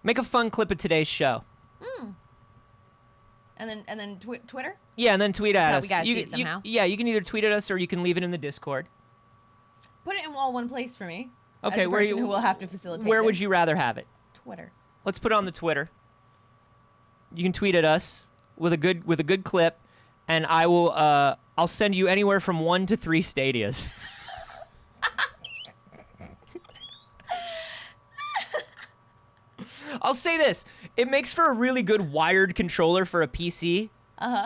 Speaker 3: Make a fun clip of today's show.
Speaker 2: And then Twitter?
Speaker 3: Yeah, and then tweet at
Speaker 2: how
Speaker 3: us.
Speaker 2: we gotta see it somehow.
Speaker 3: You can either tweet at us or you can leave it in the Discord.
Speaker 2: Put it in all one place for me.
Speaker 3: Okay,
Speaker 2: as the person who will have to facilitate.
Speaker 3: Where
Speaker 2: this.
Speaker 3: would you rather have it?
Speaker 2: Twitter.
Speaker 3: Let's put it on the Twitter. You can tweet at us with a good clip, and I will I'll send you anywhere from 1 to 3 Stadias. I'll say this. It makes for a really good wired controller for a PC.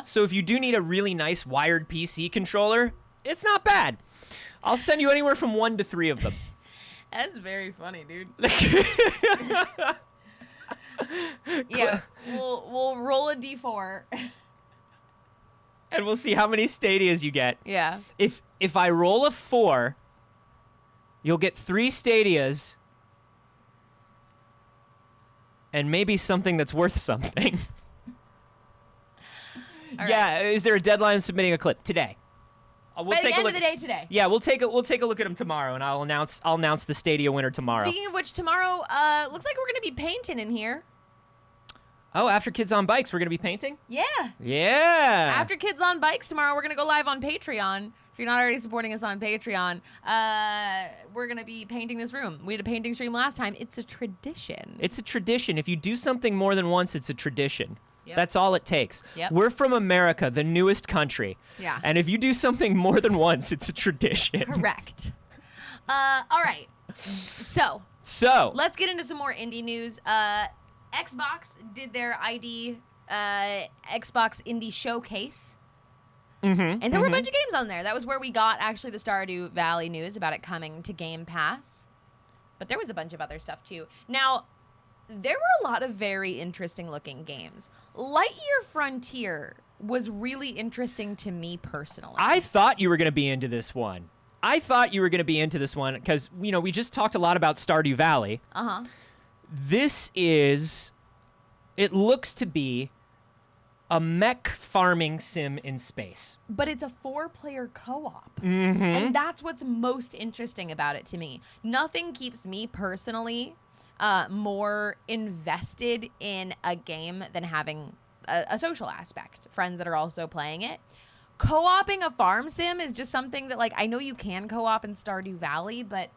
Speaker 3: So if you do need a really nice wired PC controller, it's not bad. I'll send you anywhere from 1 to 3 of them.
Speaker 2: That's very funny, dude. Yeah, we'll roll a d4.
Speaker 3: And we'll see how many Stadias you get.
Speaker 2: Yeah.
Speaker 3: If I roll a 4, you'll get 3 Stadias. And maybe something that's worth something. Yeah, is there a deadline submitting a clip today? We'll
Speaker 2: By
Speaker 3: take
Speaker 2: the
Speaker 3: a
Speaker 2: end
Speaker 3: look.
Speaker 2: of the day today.
Speaker 3: Yeah, we'll take a look at them tomorrow, and I'll announce the Stadia winner tomorrow.
Speaker 2: Speaking of which, tomorrow looks like we're gonna be painting in here.
Speaker 3: Oh, after Kids on Bikes, we're gonna be painting?
Speaker 2: Yeah.
Speaker 3: Yeah.
Speaker 2: After Kids on Bikes tomorrow, we're gonna go live on Patreon. If you're not already supporting us on Patreon, we're gonna be painting this room. We had a painting stream last time. It's a tradition.
Speaker 3: It's a tradition. If you do something more than once, it's a tradition.
Speaker 2: Yep.
Speaker 3: That's all it takes.
Speaker 2: Yep.
Speaker 3: We're from America, the newest country.
Speaker 2: Yeah.
Speaker 3: And if you do something more than once, it's a tradition.
Speaker 2: Correct. All right. So let's get into some more indie news. Xbox did their ID Xbox Indie Showcase. And there were a bunch of games on there. That was where we got actually the Stardew Valley news about it coming to Game Pass. But there was a bunch of other stuff too. Now, there were a lot of very interesting looking games. Lightyear Frontier was really interesting to me personally.
Speaker 3: I thought you were going to be into this one. Because, we just talked a lot about Stardew Valley. It looks to be a mech farming sim in space.
Speaker 2: But it's a 4-player co-op. And that's what's most interesting about it to me. Nothing keeps me personally more invested in a game than having a social aspect. Friends that are also playing it. Co-oping a farm sim is just something that, I know you can co-op in Stardew Valley, but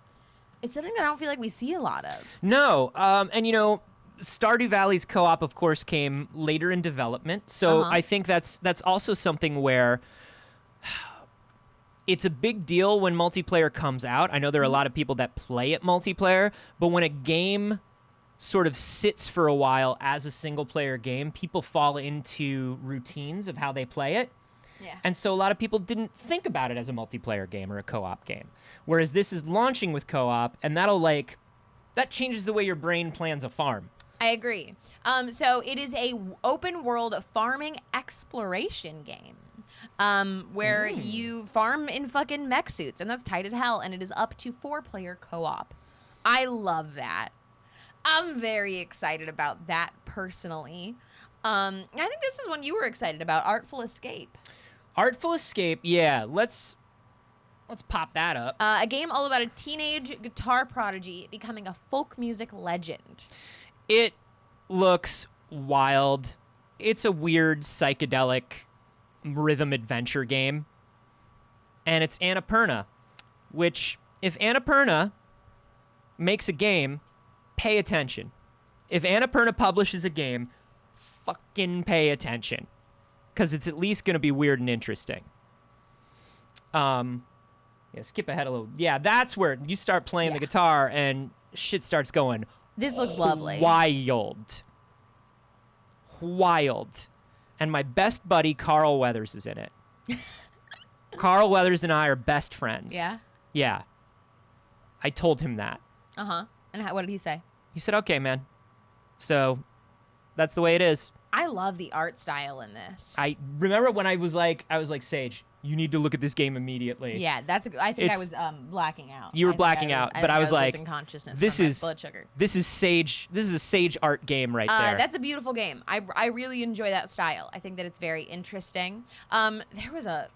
Speaker 2: it's something that I don't feel like we see a lot of.
Speaker 3: No, Stardew Valley's co-op, of course, came later in development. So I think that's also something where it's a big deal when multiplayer comes out. I know there are a lot of people that play it multiplayer, but when a game sort of sits for a while as a single-player game, people fall into routines of how they play it.
Speaker 2: Yeah.
Speaker 3: And so a lot of people didn't think about it as a multiplayer game or a co-op game. Whereas this is launching with co-op, and that changes the way your brain plans a farm.
Speaker 2: I agree. So it is a open world farming exploration game. Where you farm in fucking mech suits, and that's tight as hell, and it is up to 4-player co-op. I love that. I'm very excited about that personally. I think this is one you were excited about, Artful Escape.
Speaker 3: Artful Escape, yeah. Let's pop that up.
Speaker 2: A game all about a teenage guitar prodigy becoming a folk music legend.
Speaker 3: It looks wild. It's a weird psychedelic rhythm adventure game. And it's Annapurna, which if Annapurna makes a game, pay attention. If Annapurna publishes a game, fucking pay attention. Because it's at least going to be weird and interesting. Yeah, skip ahead a little. Yeah, that's where you start playing the guitar and shit starts going
Speaker 2: This looks lovely.
Speaker 3: wild. And my best buddy, Carl Weathers, is in it. Carl Weathers and I are best friends.
Speaker 2: Yeah?
Speaker 3: Yeah. I told him that.
Speaker 2: Uh-huh. And what did he say?
Speaker 3: He said, okay, man. So that's the way it is.
Speaker 2: I love the art style in this.
Speaker 3: I remember when I was like, Saige, you need to look at this game immediately.
Speaker 2: Yeah, I think I
Speaker 3: It's-
Speaker 2: was blacking out.
Speaker 3: You were
Speaker 2: I think
Speaker 3: blacking out, but I was like,
Speaker 2: losing consciousness
Speaker 3: this
Speaker 2: from my
Speaker 3: is
Speaker 2: blood sugar.
Speaker 3: This is a Saige art game right there.
Speaker 2: That's a beautiful game. I really enjoy that style. I think that it's very interesting. There was a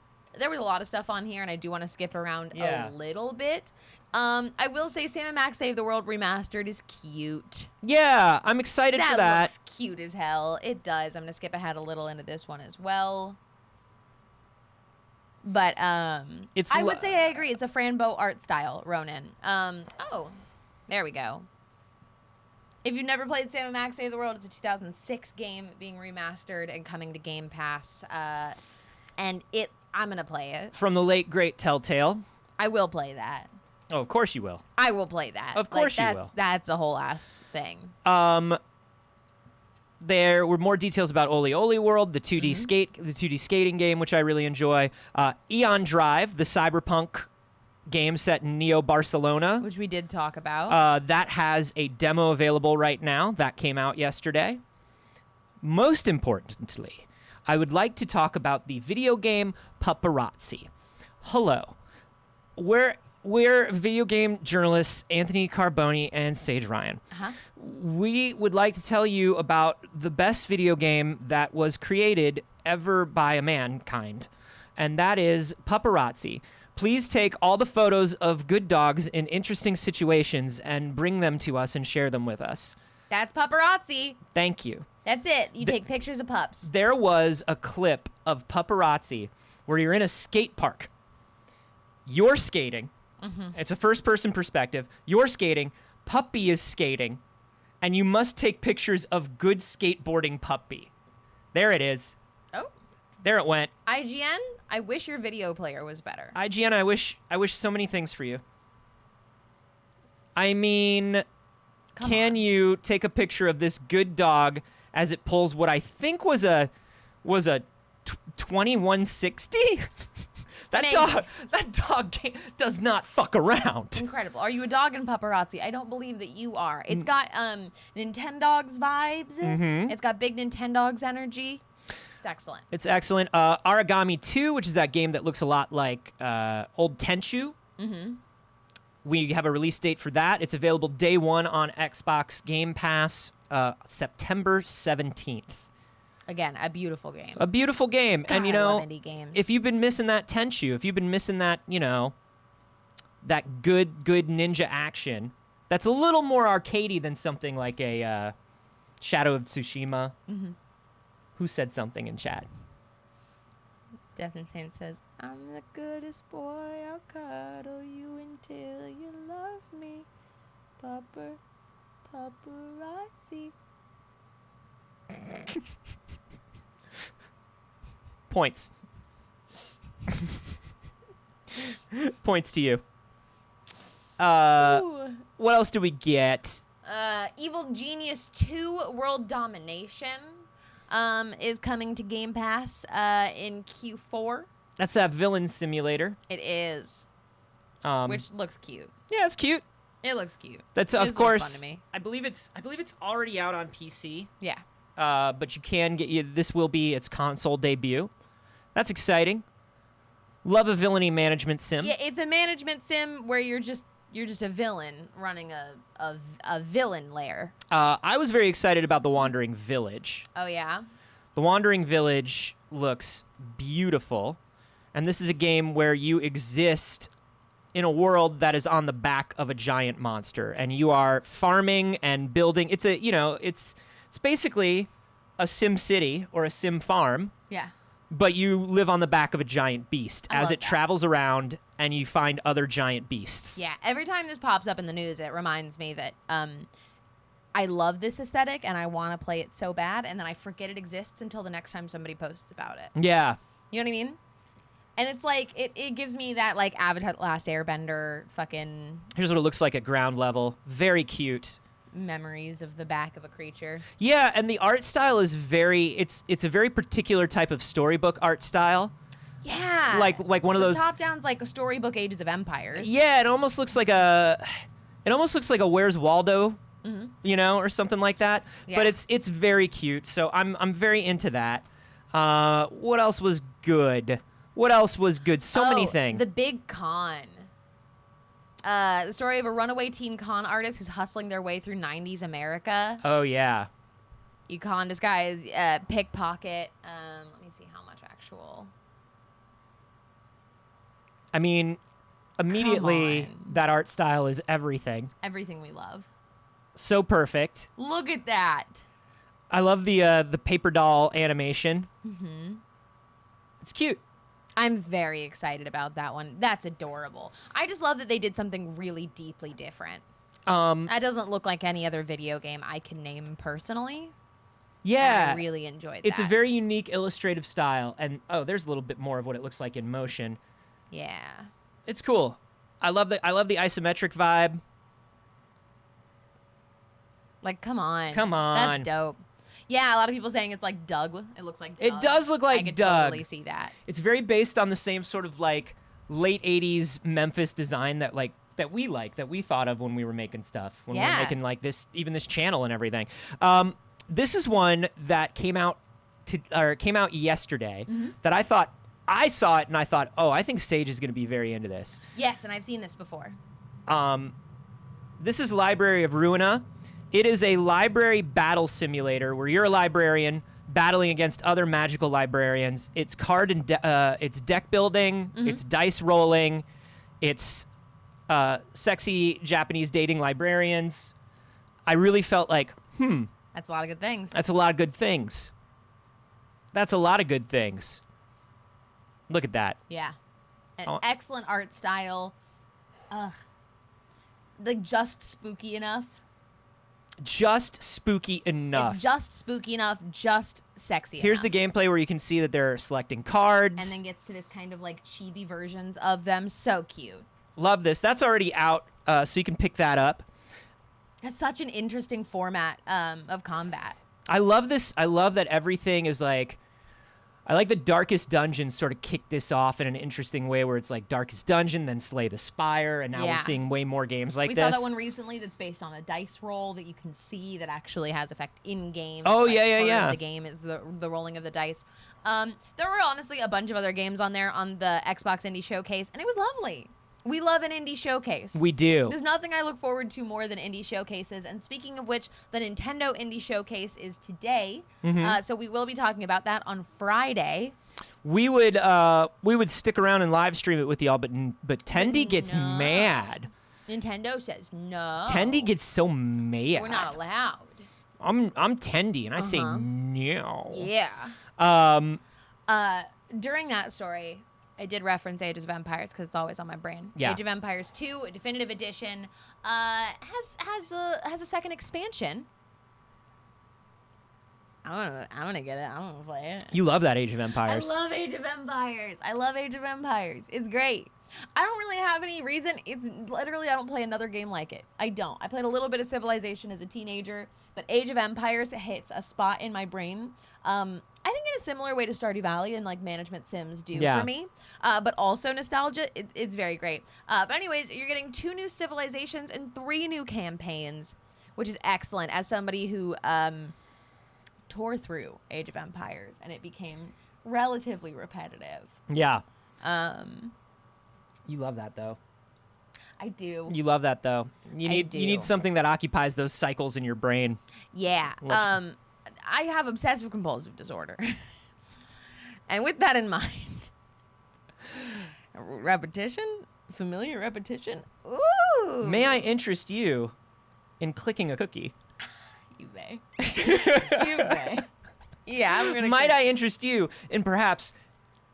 Speaker 2: lot of stuff on here, and I do want to skip around a little bit. I will say Sam & Max Save the World Remastered is cute.
Speaker 3: Yeah, I'm excited for that.
Speaker 2: Looks cute as hell. It does. I'm going to skip ahead a little into this one as well. But I would say I agree. It's a Franbo art style, Ronan. There we go. If you've never played Sam & Max Save the World, it's a 2006 game being remastered and coming to Game Pass. I'm going to play it.
Speaker 3: From the late, great Telltale.
Speaker 2: I will play that.
Speaker 3: Oh, of course you will.
Speaker 2: I will play that.
Speaker 3: Of course you will.
Speaker 2: That's a whole ass thing.
Speaker 3: There were more details about Oli Oli World, the 2D the 2D skating game, which I really enjoy. Eon Drive, the cyberpunk game set in Neo Barcelona,
Speaker 2: Which we did talk about.
Speaker 3: that has a demo available right now. That came out yesterday. Most importantly, I would like to talk about the video game Paparazzi. Hello. We're video game journalists Anthony Carboni and Saige Ryan.
Speaker 2: Uh-huh.
Speaker 3: We would like to tell you about the best video game that was created ever by a mankind, and that is Paparazzi. Please take all the photos of good dogs in interesting situations and bring them to us and share them with us.
Speaker 2: That's Paparazzi.
Speaker 3: Thank you.
Speaker 2: That's it. You take pictures of pups.
Speaker 3: There was a clip of Paparazzi where you're in a skate park. You're skating. It's a first-person perspective. You're skating. Puppy is skating. And you must take pictures of good skateboarding puppy. There it is.
Speaker 2: Oh.
Speaker 3: There it went.
Speaker 2: IGN, I wish your video player was better.
Speaker 3: IGN, I wish so many things for you. I mean, can you take a picture of this good dog as it pulls what I think was a 2160? That dog does not fuck around.
Speaker 2: Incredible. Are you a dog in Paparazzi? I don't believe that you are. It's got Nintendogs vibes. It's got big Nintendogs energy. It's excellent.
Speaker 3: It's excellent. Origami 2, which is that game that looks a lot like old Tenchu. We have a release date for that. It's available day one on Xbox Game Pass, September 17th.
Speaker 2: Again, a beautiful game.
Speaker 3: A beautiful game.
Speaker 2: God,
Speaker 3: And,
Speaker 2: I love indie games.
Speaker 3: if you've been missing that Tenchu, if you've been missing that, that good ninja action, that's a little more arcadey than something like a Shadow of Tsushima. Who said something in chat?
Speaker 2: Death and Saint says, I'm the goodest boy, I'll cuddle you until you love me. Paparazzi.
Speaker 3: Points. Points to you.
Speaker 2: Ooh.
Speaker 3: What else do we get?
Speaker 2: Evil Genius 2 World Domination is coming to Game Pass in Q4.
Speaker 3: That's that villain simulator.
Speaker 2: It is, which looks cute.
Speaker 3: Yeah, it's cute.
Speaker 2: It looks cute.
Speaker 3: That's
Speaker 2: It
Speaker 3: of
Speaker 2: just looks
Speaker 3: course.
Speaker 2: fun to me.
Speaker 3: I believe it's already out on PC.
Speaker 2: Yeah.
Speaker 3: But you can this will be its console debut. That's exciting. Love a villainy management sim.
Speaker 2: Yeah, it's a management sim where you're just a villain running a villain lair.
Speaker 3: I was very excited about the Wandering Village.
Speaker 2: Oh yeah.
Speaker 3: The Wandering Village looks beautiful, and this is a game where you exist in a world that is on the back of a giant monster, and you are farming and building. It's it's basically a Sim City or a Sim Farm,
Speaker 2: Yeah.
Speaker 3: but you live on the back of a giant beast
Speaker 2: I
Speaker 3: as
Speaker 2: love
Speaker 3: it
Speaker 2: that.
Speaker 3: travels around, and you find other giant beasts.
Speaker 2: Yeah. Every time this pops up in the news, it reminds me that I love this aesthetic and I want to play it so bad, and then I forget it exists until the next time somebody posts about it.
Speaker 3: Yeah.
Speaker 2: You know what I mean? And it's like it gives me that like Avatar: The Last Airbender fucking
Speaker 3: Here's what it looks like at ground level. Very cute.
Speaker 2: memories of the back of a creature.
Speaker 3: Yeah, and the art style is it's a very particular type of storybook art style.
Speaker 2: Yeah.
Speaker 3: Like one of those.
Speaker 2: top down's like a storybook Ages of Empires.
Speaker 3: Yeah, it almost looks like a Where's Waldo, or something like that.
Speaker 2: Yeah.
Speaker 3: But it's very cute. So I'm very into that. What else was good? So many things.
Speaker 2: The Big Con. The story of a runaway teen con artist who's hustling their way through 90s America.
Speaker 3: Oh yeah.
Speaker 2: You con this guy as pickpocket. Let me see how much actual.
Speaker 3: I mean, immediately
Speaker 2: on.
Speaker 3: that art style is everything.
Speaker 2: Everything we love.
Speaker 3: So perfect.
Speaker 2: Look at that.
Speaker 3: I love the paper doll animation.
Speaker 2: Mm-hmm.
Speaker 3: It's cute.
Speaker 2: I'm very excited about that one. That's adorable. I just love that they did something really deeply different. That doesn't look like any other video game I can name personally.
Speaker 3: Yeah.
Speaker 2: And I really enjoyed that.
Speaker 3: It's a very unique illustrative style, and there's a little bit more of what it looks like in motion.
Speaker 2: Yeah.
Speaker 3: It's cool. I love the isometric vibe.
Speaker 2: Like, come on.
Speaker 3: Come on.
Speaker 2: That's dope. Yeah, a lot of people saying it's like Doug. It looks like Doug.
Speaker 3: It does look like
Speaker 2: I could
Speaker 3: Doug.
Speaker 2: totally see that.
Speaker 3: It's very based on the same sort of like late 80s Memphis design that we thought of when we were making stuff, when we were
Speaker 2: Yeah.
Speaker 3: making like this channel and everything. This is one that came out yesterday that I saw it and I thought, oh, I think Saige is going to be very into this.
Speaker 2: Yes, and I've seen this before.
Speaker 3: This is Library of Ruina. It is a library battle simulator where you're a librarian battling against other magical librarians. It's card and it's deck building. It's dice rolling. It's sexy Japanese dating librarians. I really felt like,
Speaker 2: That's a lot of good things.
Speaker 3: that's a lot of good things. That's a lot of good things. Look at that.
Speaker 2: Yeah. An
Speaker 3: Oh.
Speaker 2: excellent art style. Like, just spooky enough.
Speaker 3: Just spooky enough.
Speaker 2: It's just spooky enough, just sexy
Speaker 3: Here's
Speaker 2: enough.
Speaker 3: the gameplay where you can see that they're selecting cards.
Speaker 2: And then gets to this kind of like chibi versions of them. So cute.
Speaker 3: Love this. That's already out, so you can pick that up.
Speaker 2: That's such an interesting format of combat.
Speaker 3: I love this. I love that everything is like, I like the Darkest Dungeon sort of kicked this off in an interesting way where it's like Darkest Dungeon, then Slay the Spire, and now
Speaker 2: Yeah.
Speaker 3: we're seeing way more games like
Speaker 2: We
Speaker 3: this.
Speaker 2: saw that one recently that's based on a dice roll that you can see that actually has effect in game.
Speaker 3: Oh,
Speaker 2: Like,
Speaker 3: yeah.
Speaker 2: part of the game is the rolling of the dice. There were honestly a bunch of other games on there on the Xbox Indie Showcase, and it was lovely. We love an indie showcase.
Speaker 3: We do.
Speaker 2: There's nothing I look forward to more than indie showcases. And speaking of which, the Nintendo Indie Showcase is today. So we will be talking about that on Friday.
Speaker 3: We would stick around and live stream it with y'all, but Tendy gets
Speaker 2: no.
Speaker 3: mad.
Speaker 2: Nintendo says no.
Speaker 3: Tendy gets so mad.
Speaker 2: We're not allowed.
Speaker 3: I'm Tendy, and I say no.
Speaker 2: Yeah. During that story, I did reference Ages of Empires because it's always on my brain.
Speaker 3: Yeah.
Speaker 2: Age of Empires 2 Definitive Edition has a second expansion. I'm gonna get it. I'm gonna play it.
Speaker 3: You love that Age of
Speaker 2: I
Speaker 3: Empires.
Speaker 2: love Age of Empires. I love Age of Empires. It's great. I don't really have any reason. It's literally I don't play another game like it. I don't. I played a little bit of Civilization as a teenager, but Age of Empires hits a spot in my brain. I think in a similar way to Stardew Valley and like management sims do for me, but also nostalgia. It's very great. But anyways, you're getting 2 new civilizations and 3 new campaigns, which is excellent. As somebody who tore through Age of Empires and it became relatively repetitive.
Speaker 3: Yeah. You love that though.
Speaker 2: I do.
Speaker 3: You love that though. You need something that occupies those cycles in your brain.
Speaker 2: Yeah. I have obsessive compulsive disorder. And with that in mind, repetition, familiar repetition. Ooh.
Speaker 3: May I interest you in clicking a cookie?
Speaker 2: You may. You may. Yeah, I'm gonna.
Speaker 3: Might I interest you in perhaps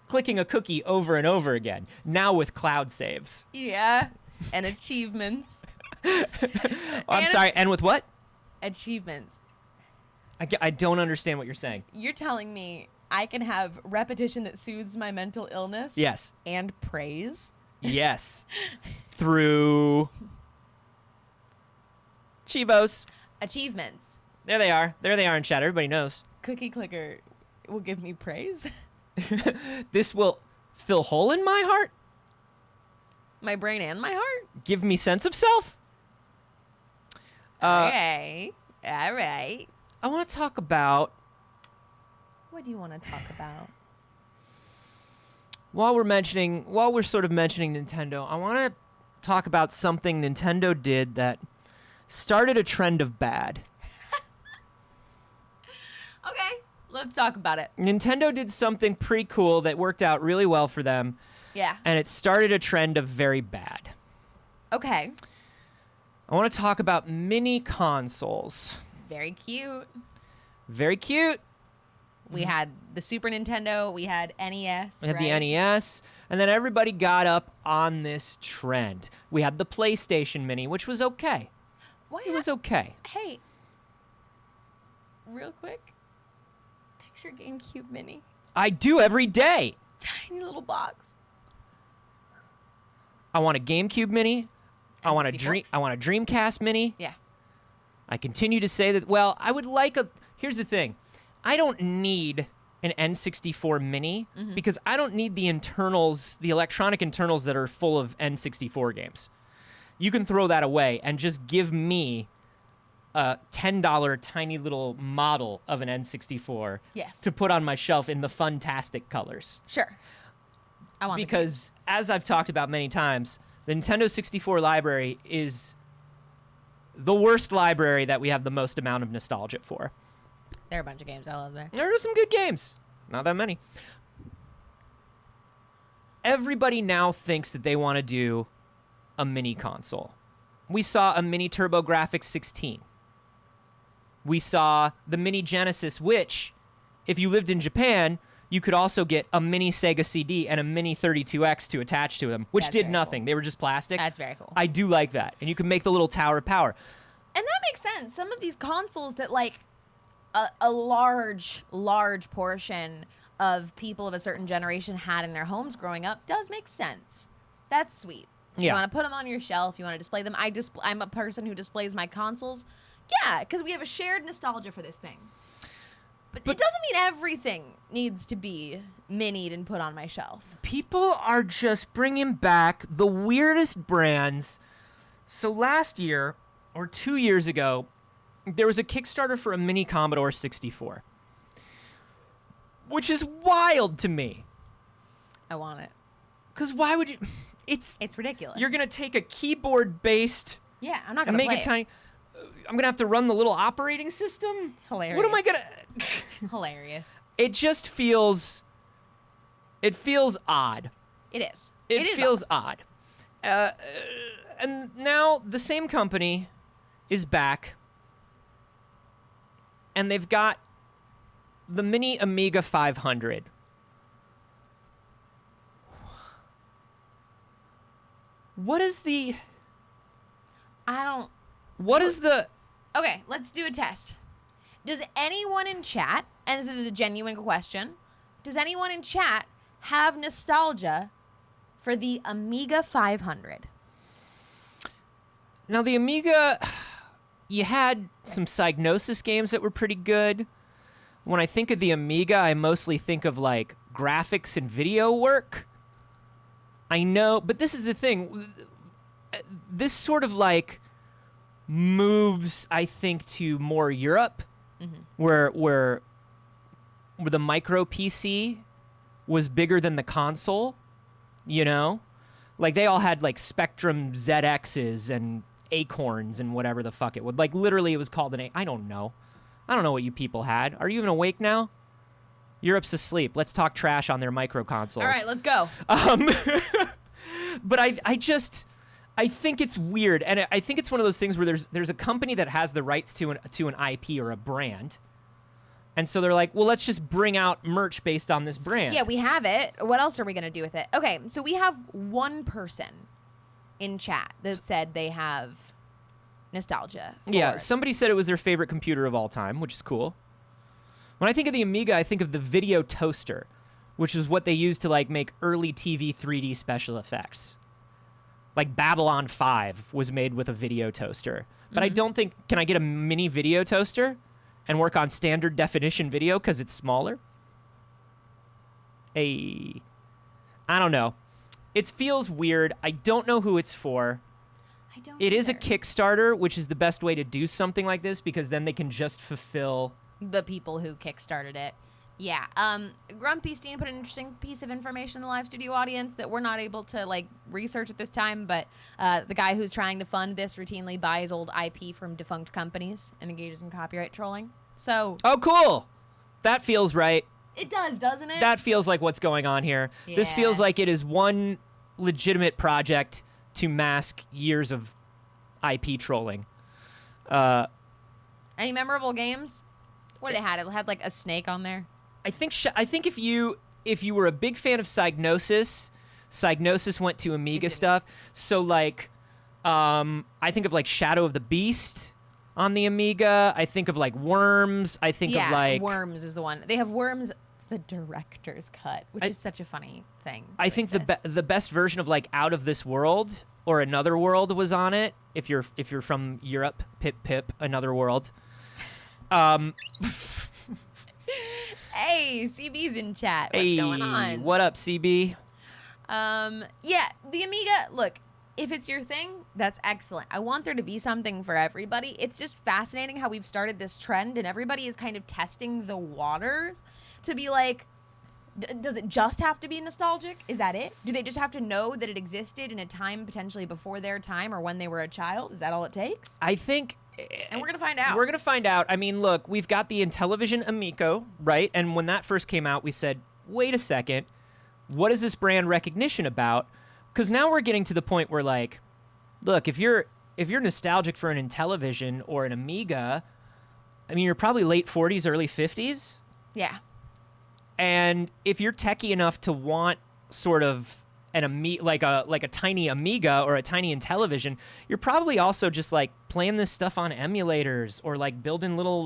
Speaker 3: clicking a cookie over and over again, now with cloud saves?
Speaker 2: Yeah, and achievements.
Speaker 3: I'm sorry, and with what?
Speaker 2: Achievements.
Speaker 3: I don't understand what you're saying.
Speaker 2: You're telling me I can have repetition that soothes my mental illness?
Speaker 3: Yes.
Speaker 2: And praise?
Speaker 3: Yes. Through Chivos.
Speaker 2: Achievements.
Speaker 3: There they are. There they are in chat. Everybody knows.
Speaker 2: Cookie clicker will give me praise?
Speaker 3: This will fill hole in my heart.
Speaker 2: My brain and my heart?
Speaker 3: Give me sense of self.
Speaker 2: Okay. All right.
Speaker 3: I want to talk about,
Speaker 2: What do you want to talk about?
Speaker 3: while we're sort of mentioning Nintendo, I want to talk about something Nintendo did that started a trend of bad.
Speaker 2: Okay. Let's talk about it.
Speaker 3: Nintendo did something pretty cool that worked out really well for them,
Speaker 2: Yeah.
Speaker 3: and it started a trend of very bad.
Speaker 2: Okay.
Speaker 3: I want to talk about mini consoles.
Speaker 2: Very cute.
Speaker 3: Very cute.
Speaker 2: We had the Super Nintendo. We had NES.
Speaker 3: We had
Speaker 2: right?
Speaker 3: the NES, and then everybody got up on this trend. We had the PlayStation Mini, which was okay.
Speaker 2: Why
Speaker 3: It was okay.
Speaker 2: Hey. Real quick. Picture GameCube Mini.
Speaker 3: I do every day.
Speaker 2: Tiny little box.
Speaker 3: I want a GameCube Mini. I want a
Speaker 2: N64?
Speaker 3: Dreamcast Mini.
Speaker 2: Yeah.
Speaker 3: I continue to say that. Well, I would like a. Here's the thing. I don't need an N64 Mini because I don't need the internals, the electronic internals that are full of N64 games. You can throw that away and just give me a $10 tiny little model of an N64
Speaker 2: Yes.
Speaker 3: to put on my shelf in the fantastic colors.
Speaker 2: Sure. I want
Speaker 3: Because, as I've talked about many times, the Nintendo 64 library is the worst library that we have the most amount of nostalgia for.
Speaker 2: there are a bunch of games I love there.
Speaker 3: There are some good games. Not that many. Everybody now thinks that they want to do a mini console. We saw a mini TurboGrafx 16. We saw the mini Genesis, which, if you lived in Japan, you could also get a mini Sega CD and a mini 32X to attach to them, which
Speaker 2: That's
Speaker 3: did
Speaker 2: very
Speaker 3: nothing.
Speaker 2: cool.
Speaker 3: They were just plastic.
Speaker 2: That's very cool.
Speaker 3: I do like that. And you can make the little tower of power.
Speaker 2: And that makes sense. Some of these consoles that like a large portion of people of a certain generation had in their homes growing up does make sense. That's sweet.
Speaker 3: Yeah.
Speaker 2: You want to put them on your shelf. You want to display them. I'm a person who displays my consoles. Yeah, because we have a shared nostalgia for this thing. But it doesn't mean everything needs to be minied and put on my shelf.
Speaker 3: People are just bringing back the weirdest brands. So last year, or 2 years ago, there was a Kickstarter for a mini Commodore 64, which is wild to me.
Speaker 2: I want it.
Speaker 3: Because why would you? It's
Speaker 2: ridiculous.
Speaker 3: You're going to take a keyboard-based
Speaker 2: Yeah, I'm not
Speaker 3: and
Speaker 2: going to
Speaker 3: make it tiny. I'm going to have to run the little operating system?
Speaker 2: Hilarious.
Speaker 3: What am I going to...
Speaker 2: Hilarious.
Speaker 3: It just feels... It feels odd.
Speaker 2: It is.
Speaker 3: It
Speaker 2: is
Speaker 3: feels odd. And now the same company is back, and they've got the mini Amiga 500. What is the...
Speaker 2: I don't...
Speaker 3: What is the...
Speaker 2: Okay, let's do a test. Does anyone in chat, and this is a genuine question, does anyone in chat have nostalgia for the Amiga 500?
Speaker 3: Now, the Amiga, you had some Psygnosis games that were pretty good. When I think of the Amiga, I mostly think of, like, graphics and video work. I know, but this is the thing. This sort of, like, moves, I think, to more Europe, where the micro PC was bigger than the console, you know? Like, they all had, like, Spectrum ZXs and Acorns and whatever the fuck it would. Like, literally, it was called an I don't know. I don't know what you people had. Are you even awake now? Europe's asleep. Let's talk trash on their micro consoles.
Speaker 2: All right, let's go.
Speaker 3: But I think it's weird, and I think it's one of those things where there's a company that has the rights to an IP or a brand, and so they're like, well, let's just bring out merch based on this brand.
Speaker 2: Yeah, we have it. What else are we going to do with it? Okay, so we have one person in chat that said they have nostalgia.
Speaker 3: Yeah, somebody said it was their favorite computer of all time, which is cool. When I think of the Amiga, I think of the video toaster, which is what they used to, like, make early TV 3D special effects. Like, Babylon 5 was made with a video toaster. But I don't think... Can I get a mini video toaster and work on standard definition video because it's smaller? I don't know. It feels weird. I don't know who it's for.
Speaker 2: I don't
Speaker 3: It is a
Speaker 2: either.
Speaker 3: Kickstarter, which is the best way to do something like this because then they can just fulfill...
Speaker 2: The people who kickstarted it. Yeah. Grumpy Steen put an interesting piece of information in the live studio audience that we're not able to, like, research at this time, but the guy who's trying to fund this routinely buys old IP from defunct companies and engages in copyright trolling. So...
Speaker 3: Oh, cool! That feels right.
Speaker 2: It does, doesn't it?
Speaker 3: That feels like what's going on here. This
Speaker 2: Yeah.
Speaker 3: feels like it is one legitimate project to mask years of IP trolling.
Speaker 2: Any memorable games? What did it had? It had, like, a snake on there.
Speaker 3: I think if you were a big fan of Psygnosis went to Amiga stuff. So, like, I think of, like, Shadow of the Beast on the Amiga. I think of, like, Worms. I think of, like...
Speaker 2: Worms is the one. They have Worms, the director's cut, which is such a funny thing.
Speaker 3: I think the best version of, like, Out of This World or Another World was on it. If you're from Europe, pip, Another World.
Speaker 2: Hey, CB's in chat. What's going on?
Speaker 3: What up, CB?
Speaker 2: Yeah, the Amiga, look, if it's your thing, that's excellent. I want there to be something for everybody. It's just fascinating how we've started this trend and everybody is kind of testing the waters to be like, does it just have to be nostalgic? Is that it? Do they just have to know that it existed in a time potentially before their time or when they were a child? Is that all it takes?
Speaker 3: I think...
Speaker 2: And we're going to find out.
Speaker 3: We're going to find out. I mean, look, we've got the Intellivision Amico, right? And when that first came out, we said, wait a second, what is this brand recognition about? Because now we're getting to the point where, like, look, if you're nostalgic for an Intellivision or an Amiga, I mean, you're probably late 40s, early 50s.
Speaker 2: Yeah.
Speaker 3: And if you're techie enough to want sort of like a tiny Amiga or a tiny Intellivision, you're probably also just like playing this stuff on emulators or like building little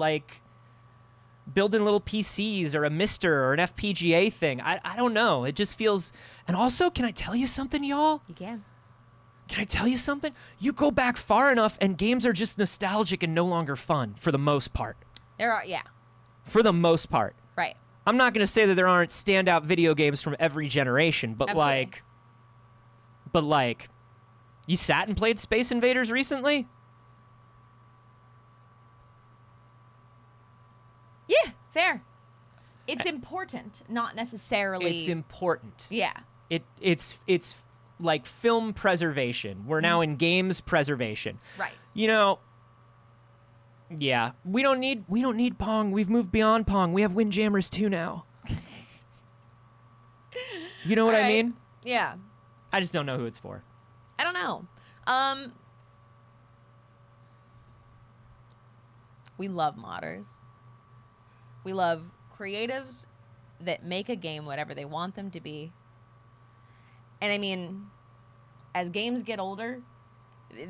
Speaker 3: PCs or a Mister or an FPGA thing. I don't know. It just feels. And also, can I tell you something, y'all?
Speaker 2: You can.
Speaker 3: Can I tell you something? You go back far enough and games are just nostalgic and no longer fun for the most part.
Speaker 2: Yeah.
Speaker 3: For the most part.
Speaker 2: Right.
Speaker 3: I'm not going to say that there aren't standout video games from every generation, but
Speaker 2: Absolutely.
Speaker 3: like, you sat and played Space Invaders recently?
Speaker 2: Yeah, fair. It's important, not necessarily.
Speaker 3: It's important.
Speaker 2: Yeah.
Speaker 3: It's like film preservation. We're now in games preservation.
Speaker 2: Right.
Speaker 3: You know, yeah, we don't need Pong. We've moved beyond Pong. We have Windjammers 2 now. You know what I
Speaker 2: Alright.
Speaker 3: mean?
Speaker 2: Yeah.
Speaker 3: I just don't know who it's for.
Speaker 2: I don't know. We love modders. We love creatives that make a game whatever they want them to be. And I mean, as games get older,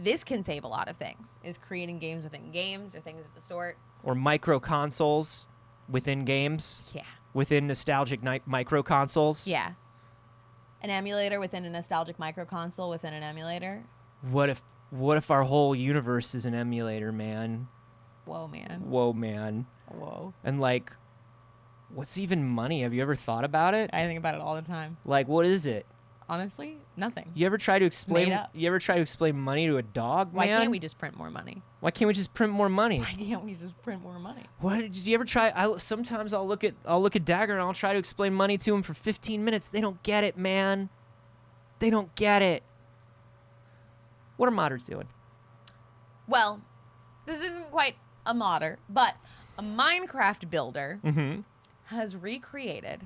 Speaker 2: this can save a lot of things, is creating games within games or things of the sort.
Speaker 3: or micro consoles within games,
Speaker 2: Yeah.
Speaker 3: within nostalgic micro consoles.
Speaker 2: Yeah. An emulator within a nostalgic micro console within an emulator.
Speaker 3: What if our whole universe is an emulator, man?
Speaker 2: Whoa, man.
Speaker 3: Whoa, man.
Speaker 2: Whoa.
Speaker 3: And like, what's even money? Have you ever thought about it?
Speaker 2: I think about it all the time.
Speaker 3: Like, what is it?
Speaker 2: Honestly, nothing.
Speaker 3: You ever try to explain?
Speaker 2: Made up.
Speaker 3: You ever try to explain money to a dog,
Speaker 2: Why
Speaker 3: man?
Speaker 2: can't we just print more money?
Speaker 3: Why can't we just print more money?
Speaker 2: Why can't we just print more money?
Speaker 3: What did you ever try? Sometimes I'll look at Dagger and I'll try to explain money to him for 15 minutes. They don't get it, man. They don't get it. What are modders doing?
Speaker 2: Well, this isn't quite a modder, but a Minecraft builder has recreated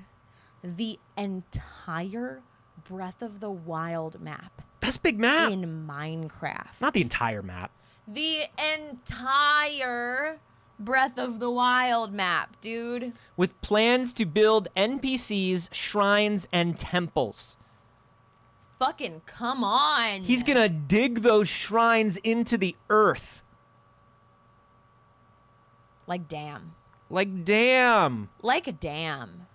Speaker 2: the entire Breath of the Wild map
Speaker 3: That's a big map.
Speaker 2: in Minecraft.
Speaker 3: Not the entire map.
Speaker 2: The entire Breath of the Wild map, dude.
Speaker 3: With plans to build NPCs, shrines, and temples.
Speaker 2: Fucking come on.
Speaker 3: He's gonna dig those shrines into the earth.
Speaker 2: Like, damn.
Speaker 3: Like, damn.
Speaker 2: Like a damn.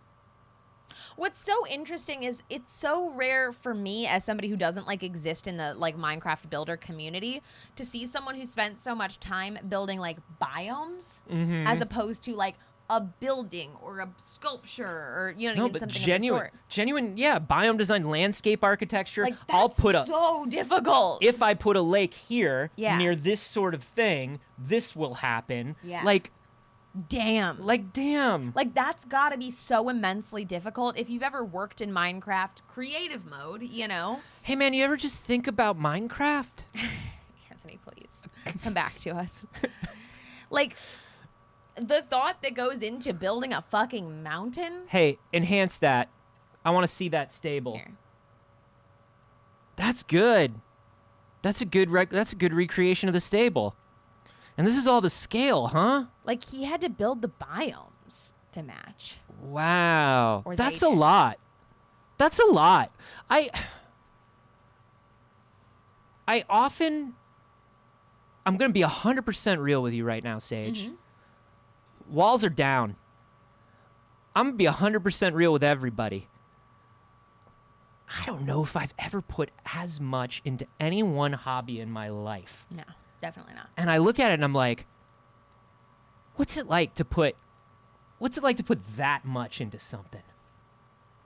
Speaker 2: What's so interesting is it's so rare for me as somebody who doesn't like exist in the like Minecraft builder community to see someone who spent so much time building like biomes as opposed to like a building or a sculpture or you know
Speaker 3: No,
Speaker 2: what I mean,
Speaker 3: but
Speaker 2: something
Speaker 3: genuine,
Speaker 2: of the sort.
Speaker 3: genuine, yeah, biome design, landscape architecture.
Speaker 2: Like that's
Speaker 3: I'll put a
Speaker 2: so difficult.
Speaker 3: if I put a lake here
Speaker 2: Yeah.
Speaker 3: near this sort of thing, this will happen.
Speaker 2: Yeah.
Speaker 3: Like
Speaker 2: damn.
Speaker 3: damn.
Speaker 2: Like, that's gotta be so immensely difficult. If you've ever worked in Minecraft creative mode, you know?
Speaker 3: Hey man, you ever just think about Minecraft?
Speaker 2: Anthony, please come back to us. Like, the thought that goes into building a fucking mountain.
Speaker 3: Hey, enhance that. I want to see that stable.
Speaker 2: Here.
Speaker 3: That's good. That's a good recreation of the stable. And this is all the scale, huh?
Speaker 2: Like, he had to build the biomes to match.
Speaker 3: Wow.
Speaker 2: Or
Speaker 3: That's
Speaker 2: they
Speaker 3: a
Speaker 2: did.
Speaker 3: lot. That's a lot. I often I'm going to be 100% real with you right now, Saige. Walls are down. I'm going to be 100% real with everybody. I don't know if I've ever put as much into any one hobby in my life.
Speaker 2: No, definitely not.
Speaker 3: And I look at it and I'm like, what's it like to put that much into something?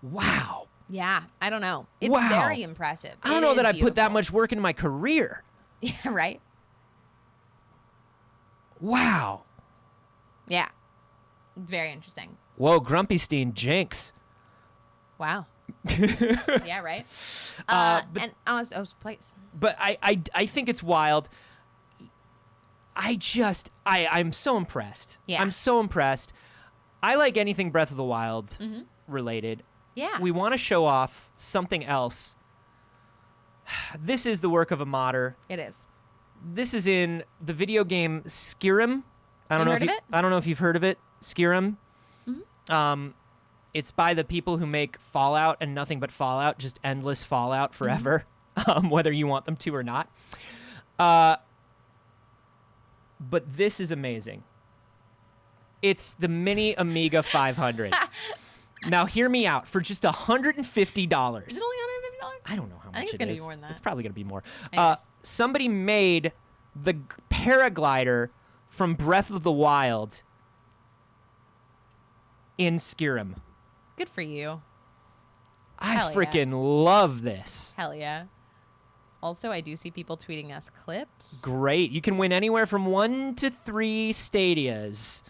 Speaker 3: Wow.
Speaker 2: Yeah, I don't know. It's
Speaker 3: Wow.
Speaker 2: very impressive.
Speaker 3: I don't
Speaker 2: It
Speaker 3: know
Speaker 2: is
Speaker 3: that I put that
Speaker 2: beautiful.
Speaker 3: much work into my career.
Speaker 2: Yeah, right?
Speaker 3: Wow.
Speaker 2: Yeah. It's very interesting.
Speaker 3: Whoa, Grumpy Steen, jinx.
Speaker 2: Wow. Yeah, right?
Speaker 3: But-
Speaker 2: And honest, oh, please.
Speaker 3: But I think it's wild. I'm so impressed.
Speaker 2: Yeah.
Speaker 3: I'm so impressed. I like anything Breath of the Wild related.
Speaker 2: Yeah.
Speaker 3: We want to show off something else. This is the work of a modder.
Speaker 2: It is.
Speaker 3: This is in the video game Skyrim. I don't know
Speaker 2: heard
Speaker 3: if
Speaker 2: of it?
Speaker 3: I don't know if you've heard of it. Skyrim. It's by the people who make Fallout and nothing but Fallout, just endless Fallout forever, whether you want them to or not. But this is amazing. It's the Mini Amiga 500. Now hear me out. For just $150.
Speaker 2: Is it only $150?
Speaker 3: I don't know how much
Speaker 2: I think it's
Speaker 3: it
Speaker 2: gonna be
Speaker 3: is.
Speaker 2: more than that.
Speaker 3: It's probably going to be more.
Speaker 2: Anyways.
Speaker 3: Somebody made the paraglider from Breath of the Wild in Skyrim.
Speaker 2: Good for you.
Speaker 3: I
Speaker 2: Hell yeah.
Speaker 3: freaking love this.
Speaker 2: Hell yeah. Also, I do see people tweeting us clips.
Speaker 3: Great. You can win anywhere from 1 to 3 stadias.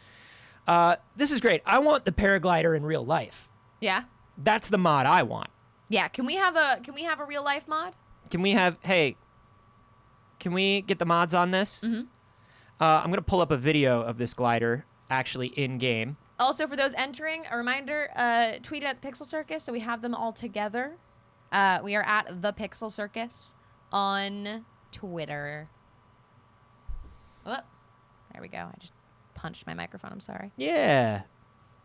Speaker 3: This is great. I want the paraglider in real life.
Speaker 2: Yeah.
Speaker 3: That's the mod I want.
Speaker 2: Yeah. Can we have a real life mod?
Speaker 3: Can we get the mods on this? I'm going to pull up a video of this glider actually in game.
Speaker 2: Also, for those entering, a reminder, tweet at Pixel Circus so we have them all together. We are at the Pixel Circus on Twitter. Oh, there we go. I just punched my microphone. I'm sorry.
Speaker 3: Yeah.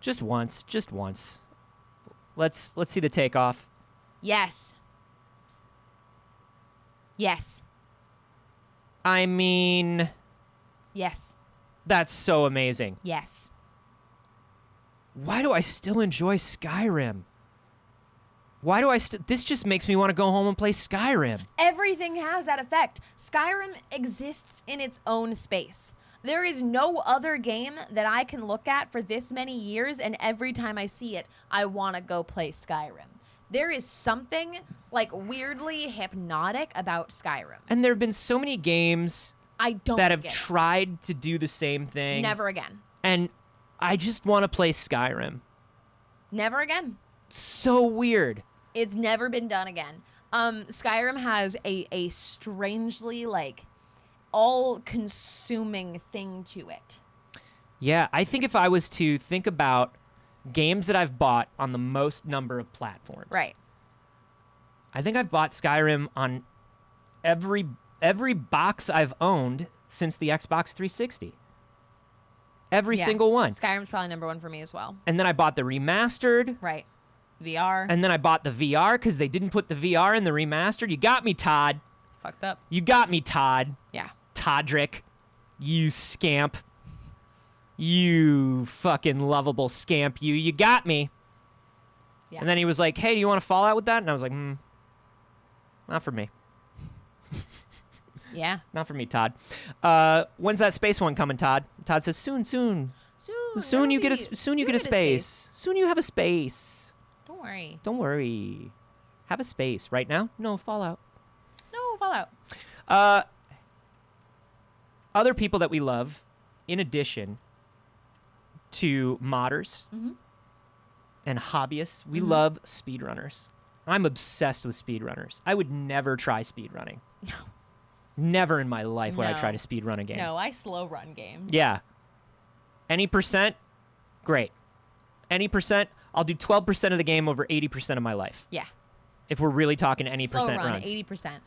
Speaker 3: Just once. Let's see the takeoff.
Speaker 2: Yes. Yes.
Speaker 3: I mean,
Speaker 2: Yes.
Speaker 3: That's so amazing.
Speaker 2: Yes.
Speaker 3: Why do I still enjoy Skyrim? Why do I this just makes me want to go home and play Skyrim.
Speaker 2: Everything has that effect. Skyrim exists in its own space. There is no other game that I can look at for this many years, and every time I see it, I want to go play Skyrim. There is something, like, weirdly hypnotic about Skyrim.
Speaker 3: And there have been so many games that have
Speaker 2: get it.
Speaker 3: tried to do the same thing.
Speaker 2: Never again.
Speaker 3: And I just want to play Skyrim.
Speaker 2: Never again.
Speaker 3: So weird.
Speaker 2: It's never been done again. Skyrim has a strangely, like, all-consuming thing to it.
Speaker 3: Yeah, I think if I was to think about games that I've bought on the most number of platforms.
Speaker 2: Right.
Speaker 3: I think I've bought Skyrim on every box I've owned since the Xbox 360. Every
Speaker 2: Yeah.
Speaker 3: single one.
Speaker 2: Skyrim's probably number one for me as well.
Speaker 3: And then I bought the remastered.
Speaker 2: Right. VR.
Speaker 3: And then I bought the VR because they didn't put the VR in the remastered. You got me, Todd.
Speaker 2: Fucked up.
Speaker 3: You got me, Todd.
Speaker 2: Yeah.
Speaker 3: Toddrick. You scamp. You fucking lovable scamp. You got me.
Speaker 2: Yeah.
Speaker 3: And then he was like, hey, do you want to Fallout with that? And I was like, not for me.
Speaker 2: Yeah.
Speaker 3: Not for me, Todd. When's that space one coming, Todd? Todd says, soon. Soon you get a space. Soon you have a space.
Speaker 2: Don't worry.
Speaker 3: Have a space. Right now? No, Fallout.
Speaker 2: No, Fallout.
Speaker 3: Other people that we love, in addition to modders and hobbyists, we love speedrunners. I'm obsessed with speedrunners. I would never try speedrunning.
Speaker 2: No.
Speaker 3: Never in my life would I
Speaker 2: No.
Speaker 3: try to speedrun a game.
Speaker 2: No, I slow run games.
Speaker 3: Yeah. Any percent? Great. Any percent? I'll do 12% of the game over 80% of my life.
Speaker 2: Yeah.
Speaker 3: If we're really talking any
Speaker 2: Slow
Speaker 3: percent
Speaker 2: run,
Speaker 3: runs.
Speaker 2: 80%.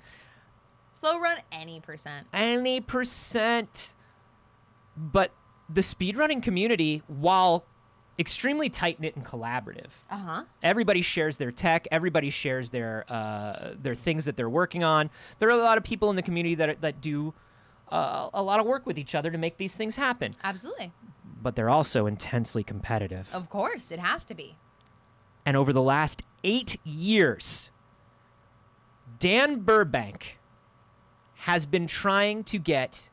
Speaker 2: Slow run, any percent.
Speaker 3: Any percent. But the speedrunning community, while extremely tight-knit and collaborative, everybody shares their tech, everybody shares their things that they're working on. There are a lot of people in the community that do a lot of work with each other to make these things happen.
Speaker 2: Absolutely.
Speaker 3: But they're also intensely competitive.
Speaker 2: Of course, it has to be.
Speaker 3: And over the last 8 years, Dan Burbank has been trying to get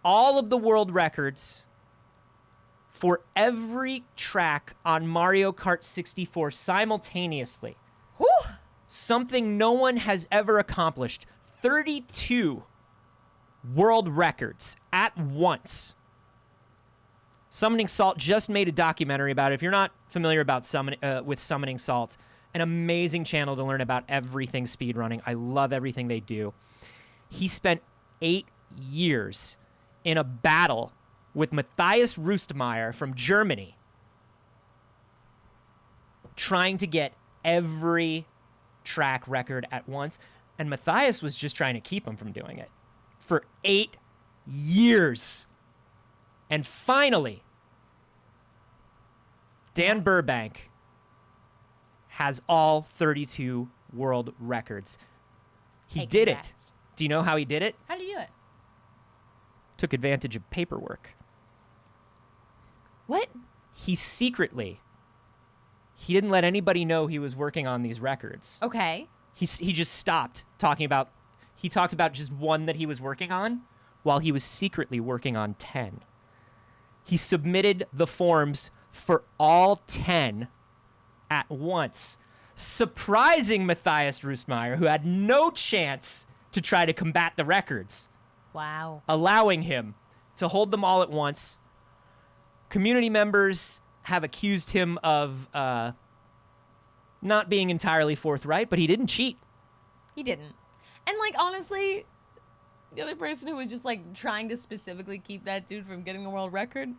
Speaker 3: all of the world records for every track on Mario Kart 64 simultaneously.
Speaker 2: Whew.
Speaker 3: Something no one has ever accomplished. 32 world records at once. Summoning Salt just made a documentary about it. If you're not familiar about with Summoning Salt, an amazing channel to learn about everything speedrunning. I love everything they do. He spent 8 years in a battle with Matthias Rustmeyer from Germany, trying to get every track record at once. And Matthias was just trying to keep him from doing it for 8 years. And finally, Dan Burbank has all 32 world records. He
Speaker 2: Hey,
Speaker 3: did it.
Speaker 2: congrats.
Speaker 3: Do you know how he did it?
Speaker 2: How do you do it?
Speaker 3: Took advantage of paperwork.
Speaker 2: What?
Speaker 3: He didn't let anybody know he was working on these records.
Speaker 2: Okay.
Speaker 3: He just stopped talking about, he talked about just one that he was working on while he was secretly working on 10. He submitted the forms for all 10 at once, surprising Matthias Rustmeyer, who had no chance to try to combat the records,
Speaker 2: Wow.
Speaker 3: allowing him to hold them all at once. Community members have accused him of not being entirely forthright, but he didn't cheat.
Speaker 2: He didn't. And, like, honestly, the other person who was just, like, trying to specifically keep that dude from getting the world record?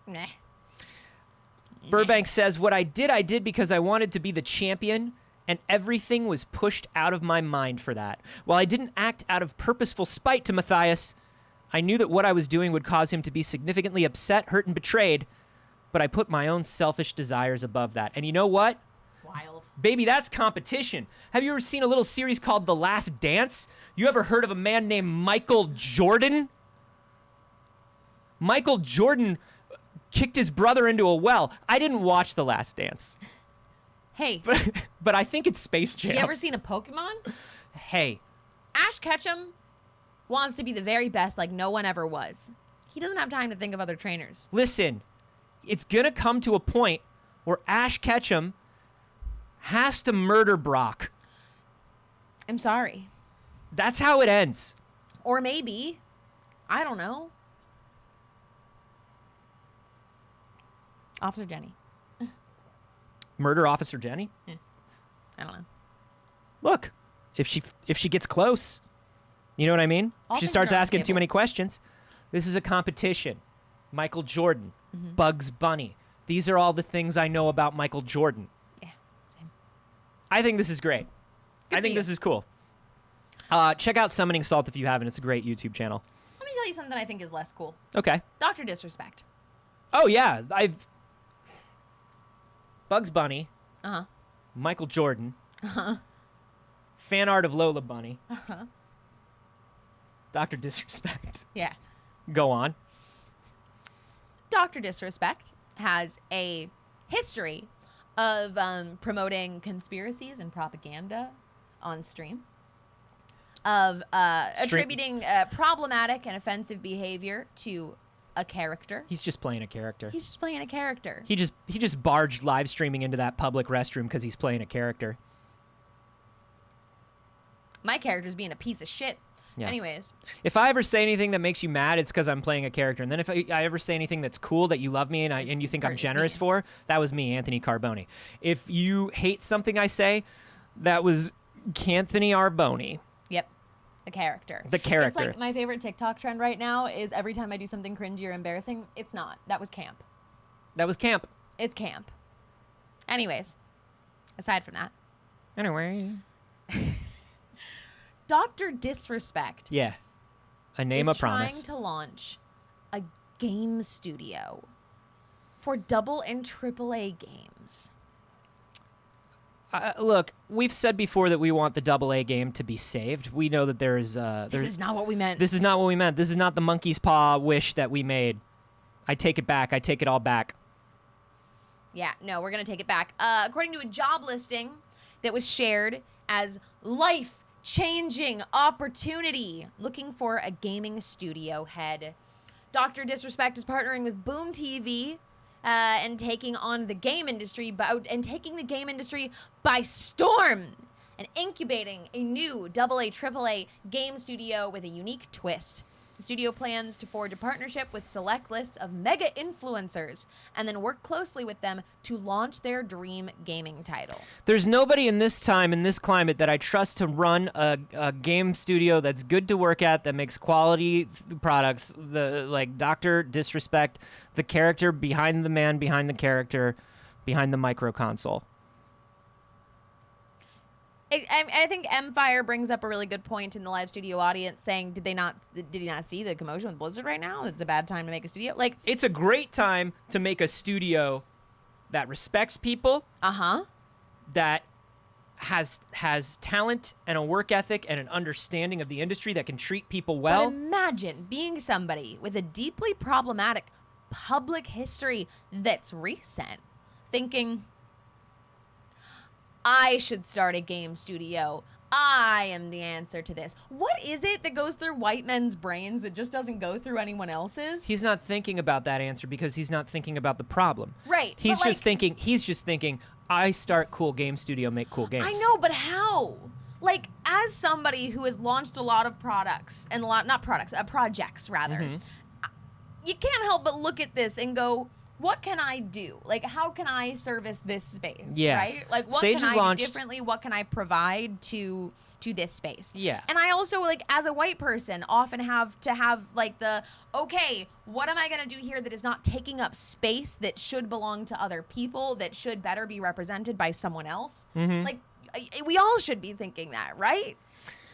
Speaker 2: Nah.
Speaker 3: Burbank says, what I did because I wanted to be the champion, and everything was pushed out of my mind for that. While I didn't act out of purposeful spite to Matthias, I knew that what I was doing would cause him to be significantly upset, hurt, and betrayed, but I put my own selfish desires above that. And you know what?
Speaker 2: Wild.
Speaker 3: Baby, that's competition. Have you ever seen a little series called The Last Dance? You ever heard of a man named Michael Jordan? Michael Jordan kicked his brother into a well. I didn't watch The Last Dance,
Speaker 2: Hey,
Speaker 3: but I think it's Space Jam.
Speaker 2: you ever seen a Pokemon?
Speaker 3: Hey,
Speaker 2: Ash Ketchum wants to be the very best like no one ever was. He doesn't have time to think of other trainers.
Speaker 3: listen, it's going to come to a point where Ash Ketchum has to murder Brock.
Speaker 2: I'm sorry.
Speaker 3: That's how it ends.
Speaker 2: Or maybe, I don't know. Officer Jenny.
Speaker 3: Murder Officer Jenny?
Speaker 2: I don't know.
Speaker 3: Look, if she gets close, you know what I mean?
Speaker 2: All
Speaker 3: If she
Speaker 2: things
Speaker 3: starts
Speaker 2: are on the
Speaker 3: asking too
Speaker 2: table.
Speaker 3: many questions. This is a competition. Michael Jordan, Bugs Bunny. These are all the things I know about Michael Jordan.
Speaker 2: Yeah, same.
Speaker 3: I think this is great.
Speaker 2: Good
Speaker 3: I
Speaker 2: for
Speaker 3: think
Speaker 2: you.
Speaker 3: this is cool. Check out Summoning Salt if you haven't. It's a great YouTube channel.
Speaker 2: Let me tell you something I think is less cool.
Speaker 3: Okay.
Speaker 2: Dr. Disrespect.
Speaker 3: Oh yeah, Bugs Bunny,
Speaker 2: Uh-huh.
Speaker 3: Michael Jordan,
Speaker 2: Uh-huh.
Speaker 3: fan art of Lola Bunny,
Speaker 2: Uh-huh.
Speaker 3: Dr. Disrespect.
Speaker 2: Yeah.
Speaker 3: Go on.
Speaker 2: Dr. Disrespect has a history of promoting conspiracies and propaganda on stream, of attributing problematic and offensive behavior to a character.
Speaker 3: He's just playing a character.
Speaker 2: He's just playing a character.
Speaker 3: He just barged live streaming into that public restroom because he's playing a character.
Speaker 2: My character's being a piece of shit.
Speaker 3: Yeah.
Speaker 2: Anyways,
Speaker 3: If I ever say anything that makes you mad, it's because I'm playing a character. And then if I ever say anything that's cool that you love me and you think I'm
Speaker 2: it's
Speaker 3: generous
Speaker 2: me.
Speaker 3: for, that was me, Anthony Carboni. If you hate something I say, that was Canthony Arboni.
Speaker 2: yep, a character.
Speaker 3: The character.
Speaker 2: It's like my favorite TikTok trend right now is every time I do something cringy or embarrassing, it's not. That was camp.
Speaker 3: That was camp.
Speaker 2: It's camp. Anyways, aside from that,
Speaker 3: Anyway.
Speaker 2: Dr. Disrespect
Speaker 3: Yeah. A name, a
Speaker 2: is
Speaker 3: promise.
Speaker 2: trying to launch a game studio for double and triple A games.
Speaker 3: Look, we've said before that we want the AA game to be saved. We know that
Speaker 2: This is not what we meant.
Speaker 3: This is not what we meant. This is not the monkey's paw wish that we made. I take it back. I take it all back.
Speaker 2: Yeah, no, we're going to take it back. According to a job listing that was shared as life-changing opportunity, looking for a gaming studio head. Dr. Disrespect is partnering with Boom TV and taking the game industry by storm and incubating a new AA, AAA game studio with a unique twist. The studio plans to forge a partnership with select lists of mega influencers and then work closely with them to launch their dream gaming title.
Speaker 3: There's nobody in this time, in this climate, that I trust to run a game studio that's good to work at, that makes quality products. Like Dr. Disrespect, the character behind the man, behind the character, behind the micro console.
Speaker 2: I think M-Fire brings up a really good point in the live studio audience, saying, did he not see the commotion with Blizzard right now? It's a bad time to make a studio. Like,
Speaker 3: It's a great time to make a studio that respects people, that has talent and a work ethic and an understanding of the industry that can treat people well.
Speaker 2: But imagine being somebody with a deeply problematic public history that's recent, thinking, I should start a game studio. I am the answer to this. What is it that goes through white men's brains that just doesn't go through anyone else's?
Speaker 3: He's not thinking about that answer because he's not thinking about the problem.
Speaker 2: Right,
Speaker 3: He's
Speaker 2: but,
Speaker 3: just thinking, I start cool game studio, make cool games.
Speaker 2: I know, but how? Like, as somebody who has launched a lot of projects rather, you can't help but look at this and go, what can I do? Like, how can I service this space?
Speaker 3: Yeah.
Speaker 2: Right? Like, what
Speaker 3: Saige
Speaker 2: can
Speaker 3: has
Speaker 2: I
Speaker 3: launched-
Speaker 2: do differently? What can I provide to this space?
Speaker 3: Yeah.
Speaker 2: And I also, like, as a white person, often have to have, like, okay, what am I going to do here that is not taking up space that should belong to other people, that should better be represented by someone else? Like, we all should be thinking that, right?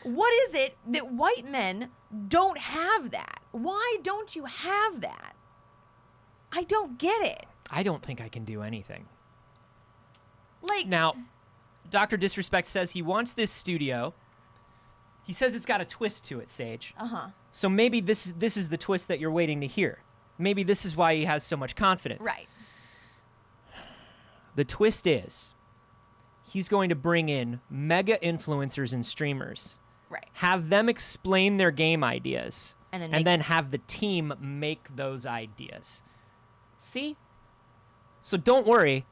Speaker 2: What is it that white men don't have that? Why don't you have that? I don't get it.
Speaker 3: I don't think I can do anything.
Speaker 2: Like,
Speaker 3: Now, Dr. Disrespect says he wants this studio. He says it's got a twist to it, Saige.
Speaker 2: uh-huh.
Speaker 3: So maybe this is the twist that you're waiting to hear. Maybe this is why he has so much confidence.
Speaker 2: Right.
Speaker 3: The twist is he's going to bring in mega influencers and streamers,
Speaker 2: Right.
Speaker 3: have them explain their game ideas,
Speaker 2: And
Speaker 3: then have the team make those ideas. See? So don't worry.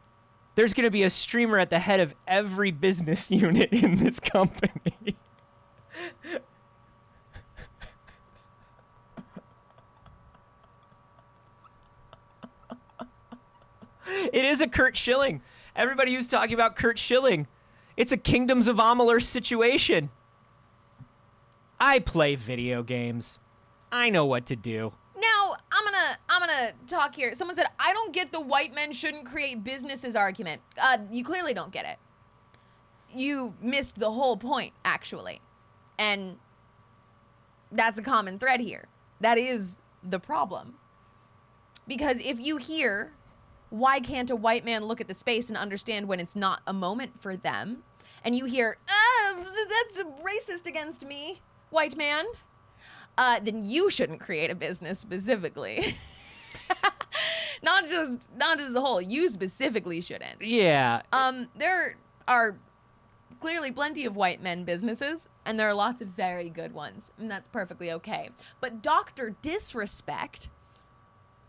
Speaker 3: There's going to be a streamer at the head of every business unit in this company. It is a Kurt Schilling. Everybody who's talking about Kurt Schilling. It's a Kingdoms of Amalur situation. I play video games. I know what to do.
Speaker 2: Now, I'm gonna talk here. Someone said, I don't get the white men shouldn't create businesses argument. You clearly don't get it. You missed the whole point, actually. And that's a common thread here. That is the problem. Because if you hear, why can't a white man look at the space and understand when it's not a moment for them? And you hear, that's racist against me, white man. Then you shouldn't create a business specifically. not just the whole. You specifically shouldn't.
Speaker 3: Yeah.
Speaker 2: There are clearly plenty of white men businesses, and there are lots of very good ones, and that's perfectly okay. But Dr. Disrespect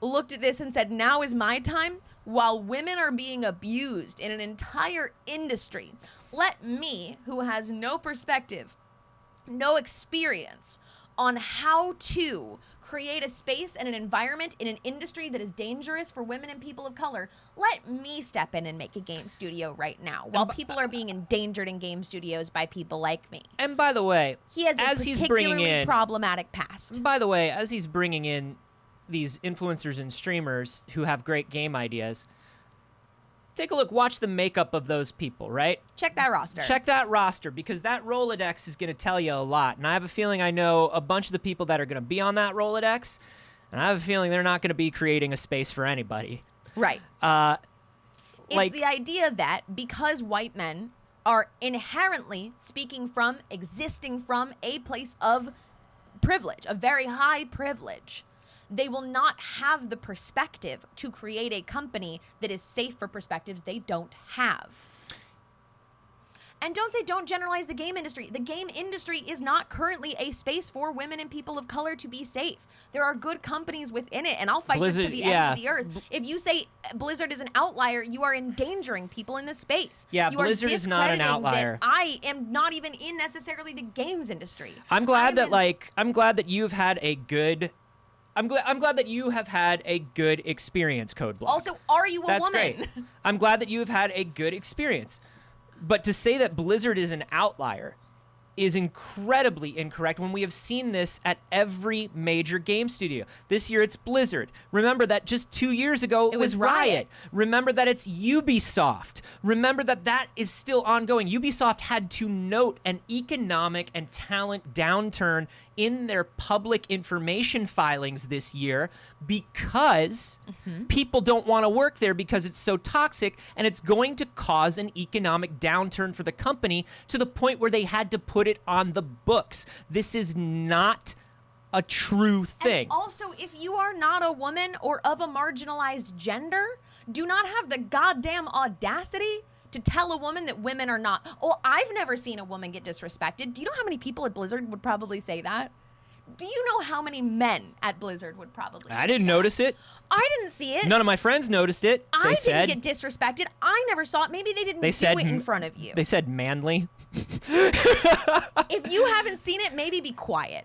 Speaker 2: looked at this and said, now is my time. While women are being abused in an entire industry, let me, who has no perspective, no experience on how to create a space and an environment in an industry that is dangerous for women and people of color, let me step in and make a game studio right now while people are being endangered in game studios by people like me.
Speaker 3: And by the way,
Speaker 2: He has a
Speaker 3: as he's bringing
Speaker 2: particularly
Speaker 3: in,
Speaker 2: problematic past.
Speaker 3: by the way, as he's bringing in these influencers and streamers who have great game ideas, take a look, watch the makeup of those people, right?
Speaker 2: Check that roster.
Speaker 3: Check that roster, because that Rolodex is going to tell you a lot. And I have a feeling I know a bunch of the people that are going to be on that Rolodex, and I have a feeling they're not going to be creating a space for anybody.
Speaker 2: Right. It's
Speaker 3: Like,
Speaker 2: the idea that because white men are inherently existing from a place of privilege, a very high privilege, they will not have the perspective to create a company that is safe for perspectives they don't have. And don't generalize the game industry. The game industry is not currently a space for women and people of color to be safe. There are good companies within it, and I'll fight this to
Speaker 3: Blizzard,
Speaker 2: the
Speaker 3: yeah.
Speaker 2: ends of the earth. If you say Blizzard is an outlier, you are endangering people in this space.
Speaker 3: Yeah,
Speaker 2: You are
Speaker 3: Blizzard is not an
Speaker 2: discrediting
Speaker 3: outlier.
Speaker 2: that I am not even in necessarily the games industry.
Speaker 3: I'm glad
Speaker 2: I'm
Speaker 3: that you've had a good I'm glad that you have had a good experience, Code Block.
Speaker 2: Also, are you a
Speaker 3: That's
Speaker 2: woman?
Speaker 3: great. I'm glad that you have had a good experience. But to say that Blizzard is an outlier is incredibly incorrect when we have seen this at every major game studio. This year it's Blizzard. Remember that just 2 years ago it was Riot. Remember that it's Ubisoft. Remember that that is still ongoing. Ubisoft had to note an economic and talent downturn in their public information filings this year because people don't want to work there because it's so toxic, and it's going to cause an economic downturn for the company to the point where they had to put it on the books. This is not a true thing.
Speaker 2: And also, if you are not a woman or of a marginalized gender, do not have the goddamn audacity to tell a woman that women are not. Oh, I've never seen a woman get disrespected. Do you know how many people at Blizzard would probably say that? Do you know how many men at Blizzard would probably
Speaker 3: I
Speaker 2: say
Speaker 3: didn't
Speaker 2: that?
Speaker 3: notice it.
Speaker 2: I didn't see it.
Speaker 3: None of my friends noticed it.
Speaker 2: I
Speaker 3: They said,
Speaker 2: didn't get disrespected. I never saw it. Maybe they didn't
Speaker 3: They
Speaker 2: do
Speaker 3: said
Speaker 2: it in front of you.
Speaker 3: They said manly.
Speaker 2: If you haven't seen it, maybe be quiet.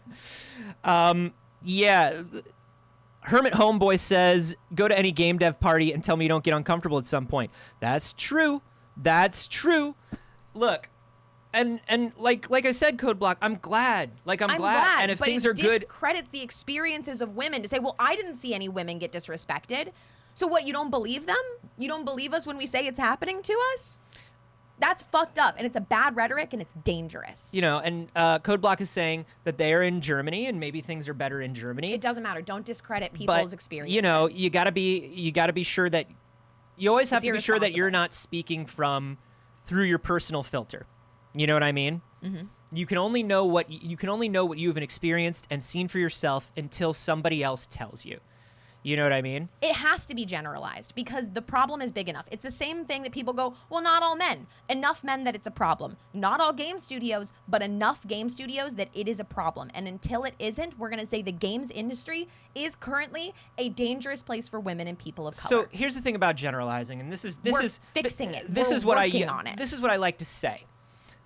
Speaker 3: Yeah. Hermit Homeboy says, go to any game dev party and tell me you don't get uncomfortable at some point. That's true. That's true. Look, and like I said, Code Block, I'm glad. I'm glad. And if
Speaker 2: but
Speaker 3: things
Speaker 2: it
Speaker 3: are good,
Speaker 2: discredits the experiences of women to say, well, I didn't see any women get disrespected. So what, you don't believe them? You don't believe us when we say it's happening to us? That's fucked up, and it's a bad rhetoric, and it's dangerous.
Speaker 3: you know, and Code Block is saying that they are in Germany and maybe things are better in Germany.
Speaker 2: It doesn't matter. Don't discredit people's
Speaker 3: But,
Speaker 2: experiences.
Speaker 3: you know, you gotta be sure that you always have
Speaker 2: It's
Speaker 3: to be sure that you're
Speaker 2: irresponsible.
Speaker 3: not speaking through your personal filter. You know what I mean?
Speaker 2: Mm-hmm.
Speaker 3: You can only know what you have experienced and seen for yourself until somebody else tells you. You know what I mean?
Speaker 2: It has to be generalized because the problem is big enough. It's the same thing that people go, well, not all men. Enough men that it's a problem. Not all game studios, but enough game studios that it is a problem. And until it isn't, we're going to say the games industry is currently a dangerous place for women and people of color.
Speaker 3: So here's the thing about generalizing, and this is
Speaker 2: fixing it.
Speaker 3: This
Speaker 2: We're
Speaker 3: is what
Speaker 2: working on it.
Speaker 3: This is what I like to say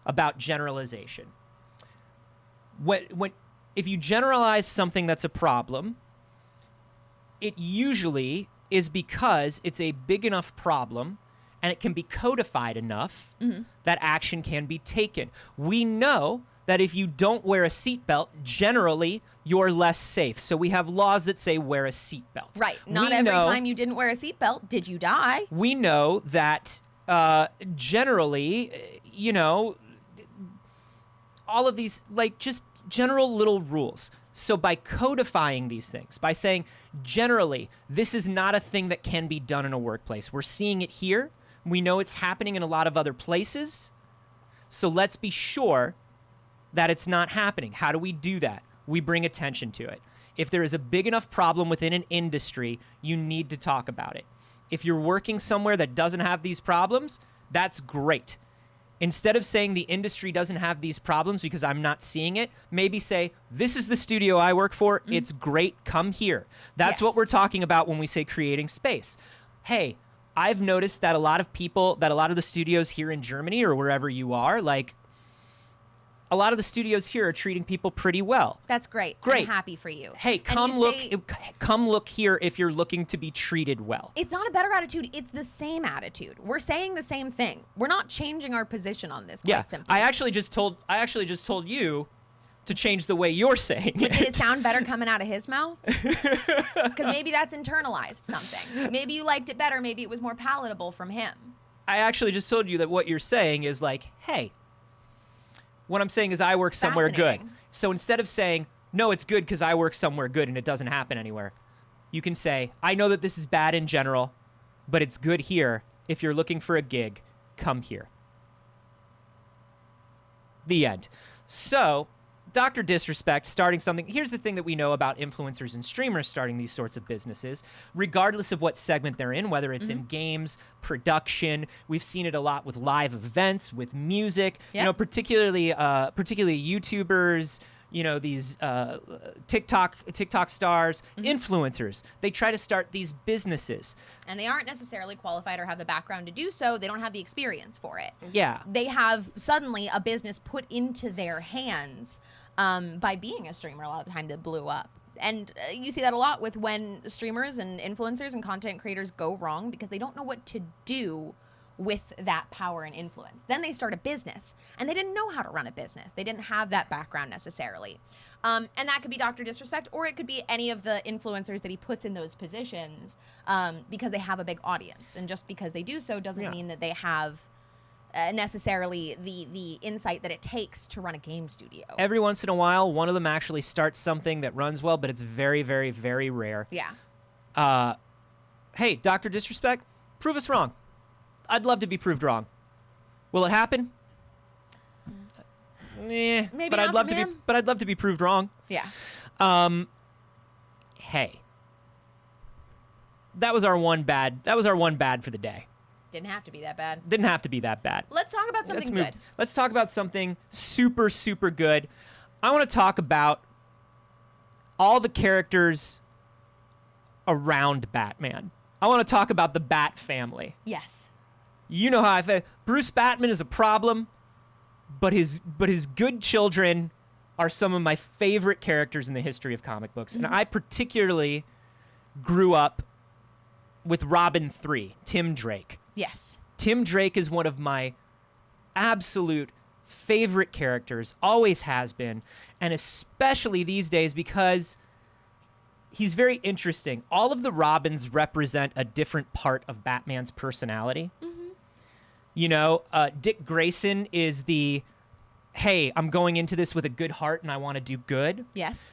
Speaker 3: about generalization. If you generalize something that's a problem, it usually is because it's a big enough problem and it can be codified enough that action can be taken. We know that if you don't wear a seatbelt, generally you're less safe. So we have laws that say wear a seatbelt.
Speaker 2: Right. Not every time you didn't wear a seatbelt did you die.
Speaker 3: We know that generally, all of these, like, just general little rules. So by codifying these things, by saying, generally, this is not a thing that can be done in a workplace. We're seeing it here. We know it's happening in a lot of other places. So let's be sure that it's not happening. How do we do that? We bring attention to it. If there is a big enough problem within an industry, you need to talk about it. If you're working somewhere that doesn't have these problems, that's great. Instead of saying the industry doesn't have these problems because I'm not seeing it, maybe say, this is the studio I work for. It's great. Come here. That's what we're talking about when we say creating space. Hey, I've noticed that a lot of the studios here in Germany or wherever you are, like, a lot of the studios here are treating people pretty well.
Speaker 2: That's great.
Speaker 3: Great.
Speaker 2: I'm happy for you.
Speaker 3: Hey, come look here if you're looking to be treated well.
Speaker 2: It's not a better attitude. It's the same attitude. We're saying the same thing. We're not changing our position on this. Quite simply.
Speaker 3: I actually just told you to change the way you're saying it.
Speaker 2: But did it sound better coming out of his mouth? Because maybe that's internalized something. Maybe you liked it better. Maybe it was more palatable from him.
Speaker 3: I actually just told you that what you're saying is like, hey, what I'm saying is I work somewhere good. So instead of saying, no, it's good because I work somewhere good and it doesn't happen anywhere, you can say, I know that this is bad in general, but it's good here. If you're looking for a gig, come here. The end. So, Dr. Disrespect starting something. Here's the thing that we know about influencers and streamers starting these sorts of businesses, regardless of what segment they're in, whether it's in games, production. We've seen it a lot with live events, with music.
Speaker 2: Yep.
Speaker 3: Particularly YouTubers. These TikTok stars, influencers. They try to start these businesses.
Speaker 2: And they aren't necessarily qualified or have the background to do so. They don't have the experience for it.
Speaker 3: Yeah.
Speaker 2: They have suddenly a business put into their hands by being a streamer a lot of the time that blew up. And you see that a lot with when streamers and influencers and content creators go wrong because they don't know what to do with that power and influence. Then they start a business, and they didn't know how to run a business. They didn't have that background necessarily. And that could be Dr. Disrespect, or it could be any of the influencers that he puts in those positions because they have a big audience. And just because they do so doesn't mean that they have necessarily the insight that it takes to run a game studio.
Speaker 3: Every once in a while, one of them actually starts something that runs well, but it's very, very, very rare.
Speaker 2: Yeah.
Speaker 3: Hey, Dr. Disrespect, prove us wrong. I'd love to be proved wrong. Will it happen?
Speaker 2: Maybe
Speaker 3: but
Speaker 2: not
Speaker 3: I'd love
Speaker 2: from
Speaker 3: to
Speaker 2: him.
Speaker 3: be. But I'd love to be proved wrong.
Speaker 2: Yeah.
Speaker 3: Hey, that was our one bad. That was our one bad for the day.
Speaker 2: Didn't have to be that bad.
Speaker 3: Didn't have to be that bad.
Speaker 2: Let's talk about something good.
Speaker 3: Let's talk about something super, super good. I want to talk about all the characters around Batman. I want to talk about the Bat family.
Speaker 2: Yes.
Speaker 3: You know how I feel. Bruce Batman is a problem, but his good children are some of my favorite characters in the history of comic books. And I particularly grew up with Robin 3, Tim Drake.
Speaker 2: Yes.
Speaker 3: Tim Drake is one of my absolute favorite characters, always has been, and especially these days because he's very interesting. All of the Robins represent a different part of Batman's personality. Dick Grayson is the, hey, I'm going into this with a good heart and I want to do good.
Speaker 2: Yes.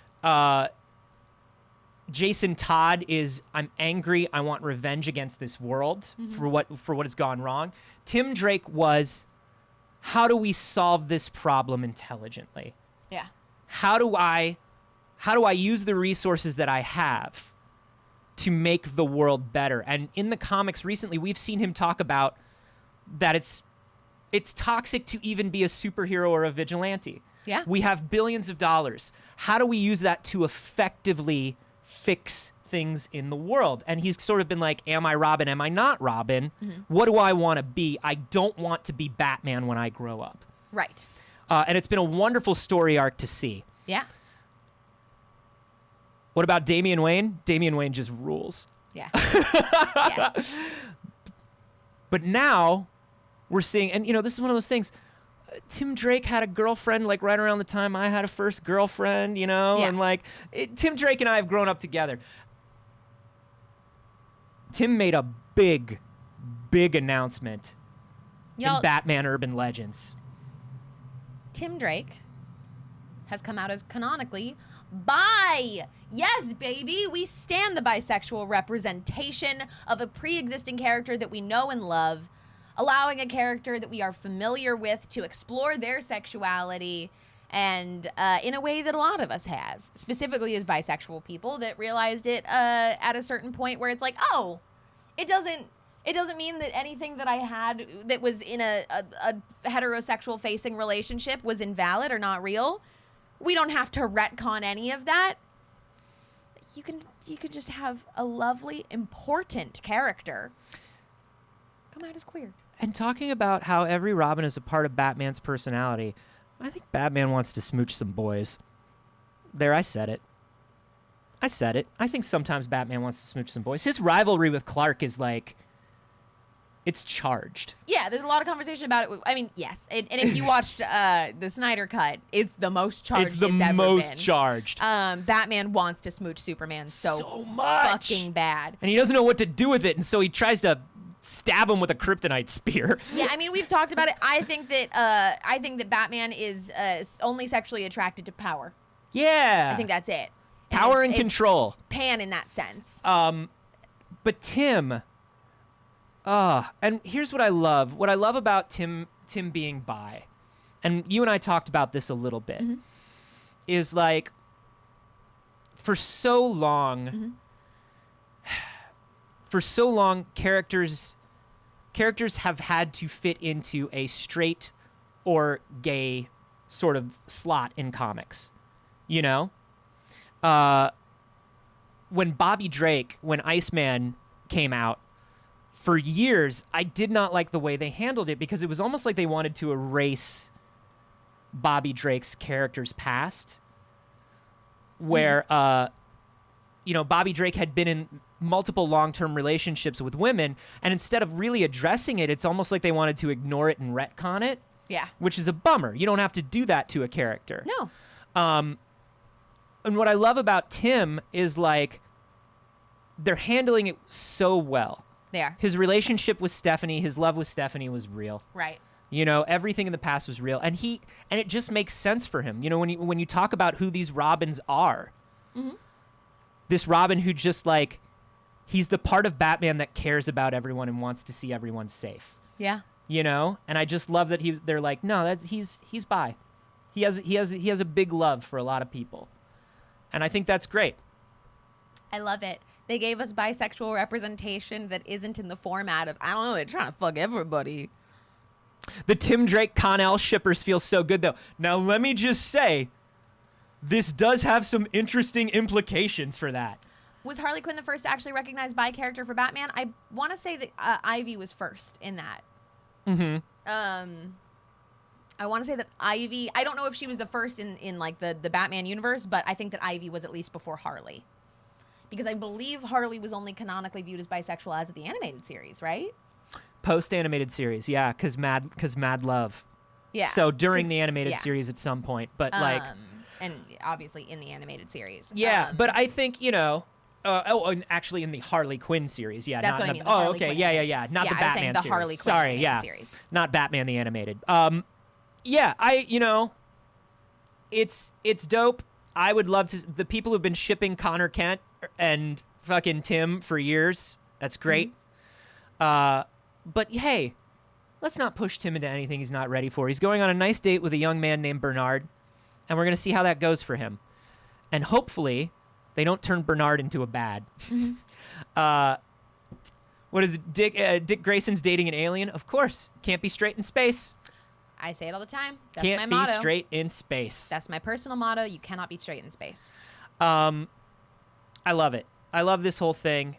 Speaker 3: Jason Todd is, I'm angry, I want revenge against this world for what has gone wrong. Tim Drake was, how do we solve this problem intelligently?
Speaker 2: Yeah.
Speaker 3: How do I use the resources that I have to make the world better. And in the comics recently, we've seen him talk about that it's toxic to even be a superhero or a vigilante.
Speaker 2: Yeah.
Speaker 3: We have billions of dollars. How do we use that to effectively fix things in the world? And he's sort of been like, am I Robin? Am I not Robin? What do I want to be? I don't want to be Batman when I grow up.
Speaker 2: Right.
Speaker 3: And it's been a wonderful story arc to see.
Speaker 2: Yeah.
Speaker 3: What about Damian Wayne? Damian Wayne just rules.
Speaker 2: Yeah. Yeah.
Speaker 3: But now we're seeing, and this is one of those things. Tim Drake had a girlfriend like right around the time I had a first girlfriend, and like Tim Drake and I have grown up together. Tim made a big announcement in Batman Urban Legends.
Speaker 2: Tim Drake has come out as canonically bi. Yes, baby, we stand the bisexual representation of a pre-existing character that we know and love, allowing a character that we are familiar with to explore their sexuality and in a way that a lot of us have, specifically as bisexual people that realized it at a certain point where it's like, oh, it doesn't mean that anything that I had that was in a heterosexual facing relationship was invalid or not real. We don't have to retcon any of that. You can just have a lovely, important character come out as queer.
Speaker 3: And talking about how every Robin is a part of Batman's personality, I think Batman wants to smooch some boys. There, I said it. I think sometimes Batman wants to smooch some boys. His rivalry with Clark is like, it's charged.
Speaker 2: Yeah, there's a lot of conversation about it. I mean, yes. And if you watched the Snyder Cut, it's the most charged
Speaker 3: it's the
Speaker 2: ever
Speaker 3: most
Speaker 2: been.
Speaker 3: Charged.
Speaker 2: Batman wants to smooch Superman so
Speaker 3: much.
Speaker 2: fucking bad.
Speaker 3: And he doesn't know what to do with it, and so he tries to stab him with a kryptonite spear.
Speaker 2: Yeah, I mean, we've talked about it. I think that Batman is only sexually attracted to power.
Speaker 3: Yeah.
Speaker 2: I think that's it. And
Speaker 3: Power
Speaker 2: it's
Speaker 3: and control.
Speaker 2: Pan in that sense.
Speaker 3: But Tim, and here's what I love. What I love about Tim being bi, and you and I talked about this a little bit, is like, for so long, characters have had to fit into a straight or gay sort of slot in comics, when Iceman came out, for years, I did not like the way they handled it because it was almost like they wanted to erase Bobby Drake's character's past, where, Bobby Drake had been in multiple long-term relationships with women, and instead of really addressing it, it's almost like they wanted to ignore it and retcon it.
Speaker 2: Yeah.
Speaker 3: Which is a bummer. You don't have to do that to a character.
Speaker 2: No.
Speaker 3: And what I love about Tim is, like, they're handling it so well.
Speaker 2: They are.
Speaker 3: His relationship with Stephanie, his love with Stephanie was real.
Speaker 2: Right.
Speaker 3: Everything in the past was real. And it just makes sense for him. When you talk about who these Robins are, this Robin who just, like, he's the part of Batman that cares about everyone and wants to see everyone safe.
Speaker 2: Yeah.
Speaker 3: And I just love that they're like, no, he's bi. He has a big love for a lot of people. And I think that's great.
Speaker 2: I love it. They gave us bisexual representation that isn't in the format of, I don't know, they're trying to fuck everybody.
Speaker 3: The Tim Drake Connell shippers feel so good, though. Now, let me just say, this does have some interesting implications for that.
Speaker 2: Was Harley Quinn the first to actually recognize bi character for Batman? I want to say that Ivy was first in that. I want to say that Ivy, I don't know if she was the first in like the Batman universe, but I think that Ivy was at least before Harley. Because I believe Harley was only canonically viewed as bisexual as of the animated series, right?
Speaker 3: Post-animated series, yeah, because Mad Love.
Speaker 2: Yeah.
Speaker 3: So during the animated series at some point, but like...
Speaker 2: And obviously in the animated series.
Speaker 3: Yeah, but I think, and actually in the Harley Quinn series, yeah.
Speaker 2: That's
Speaker 3: not,
Speaker 2: what I mean.
Speaker 3: Oh, okay, yeah. Not the Batman
Speaker 2: the
Speaker 3: series.
Speaker 2: Harley Quinn
Speaker 3: Sorry,
Speaker 2: animated series.
Speaker 3: Not Batman the animated. It's dope. I would love to... The people who've been shipping Connor Kent and fucking Tim for years, that's great. But hey, let's not push Tim into anything he's not ready for. He's going on a nice date with a young man named Bernard, and we're going to see how that goes for him. And hopefully, they don't turn Bernard into a bad. What is it? Dick Grayson's dating an alien? Of course. Can't be straight in space.
Speaker 2: I say it all the time. That's
Speaker 3: Can't
Speaker 2: my
Speaker 3: be
Speaker 2: motto.
Speaker 3: straight in space.
Speaker 2: That's my personal motto. You cannot be straight in space.
Speaker 3: I love it. I love this whole thing.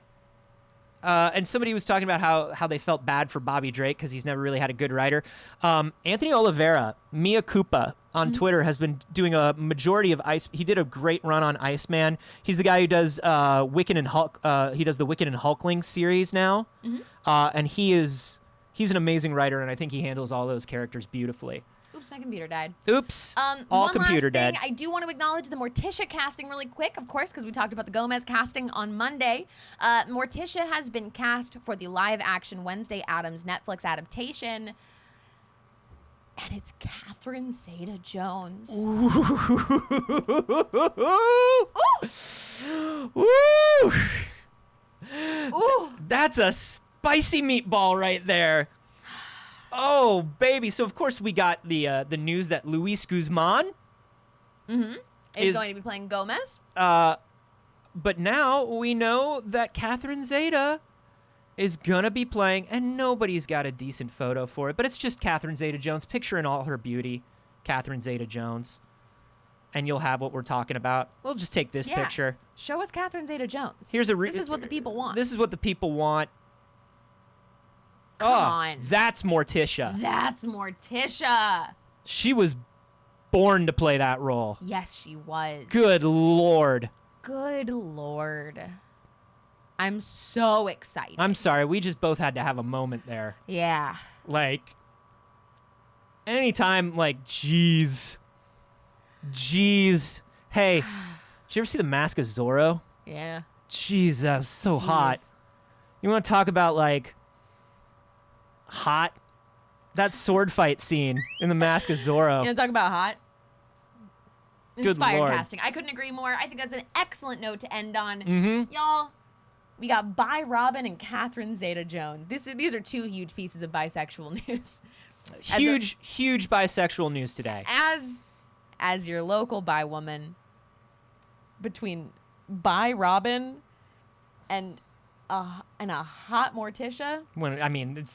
Speaker 3: And somebody was talking about how they felt bad for Bobby Drake because he's never really had a good writer. Anthony Oliveira, Mia Koopa on Twitter, has been doing a majority of Ice. He did a great run on Iceman. He's the guy who does Wiccan and Hulk. He does the Wiccan and Hulkling series now. And he's an amazing writer, and I think he handles all those characters beautifully.
Speaker 2: Oops, my computer died.
Speaker 3: Oops. All
Speaker 2: one
Speaker 3: computer
Speaker 2: last
Speaker 3: dead.
Speaker 2: thing, I do want to acknowledge the Morticia casting really quick, of course, because we talked about the Gomez casting on Monday. Morticia has been cast for the live-action Wednesday Addams Netflix adaptation, and it's Catherine Zeta-Jones.
Speaker 3: Ooh.
Speaker 2: Ooh.
Speaker 3: That's a spicy meatball right there. Oh, baby. So, of course, we got the news that Luis Guzman
Speaker 2: Is going to be playing Gomez.
Speaker 3: But now we know that Catherine Zeta is going to be playing, and nobody's got a decent photo for it, but it's just Catherine Zeta-Jones. Picture in all her beauty, Catherine Zeta-Jones. And you'll have what we're talking about. We'll just take this picture.
Speaker 2: Show us Catherine Zeta-Jones.
Speaker 3: Here's a
Speaker 2: This is what the people want.
Speaker 3: This is what the people want.
Speaker 2: Come on.
Speaker 3: That's Morticia.
Speaker 2: That's Morticia.
Speaker 3: She was born to play that role.
Speaker 2: Yes, she was.
Speaker 3: Good Lord.
Speaker 2: Good Lord. I'm so excited.
Speaker 3: I'm sorry. We just both had to have a moment there.
Speaker 2: Yeah.
Speaker 3: Like, anytime, like, jeez. Hey, did you ever see The Mask of Zorro?
Speaker 2: Yeah.
Speaker 3: Jeez, that was so hot. You want to talk about, like, hot? That sword fight scene in The Mask of Zorro.
Speaker 2: You want to talk about hot?
Speaker 3: Good
Speaker 2: Inspired
Speaker 3: Lord.
Speaker 2: casting. I couldn't agree more. I think that's an excellent note to end on.
Speaker 3: Mm-hmm.
Speaker 2: Y'all, we got Bi Robin and Catherine Zeta-Jones. These are two huge pieces of bisexual news.
Speaker 3: Huge bisexual news today.
Speaker 2: As your local bi woman, between Bi Robin and a hot Morticia.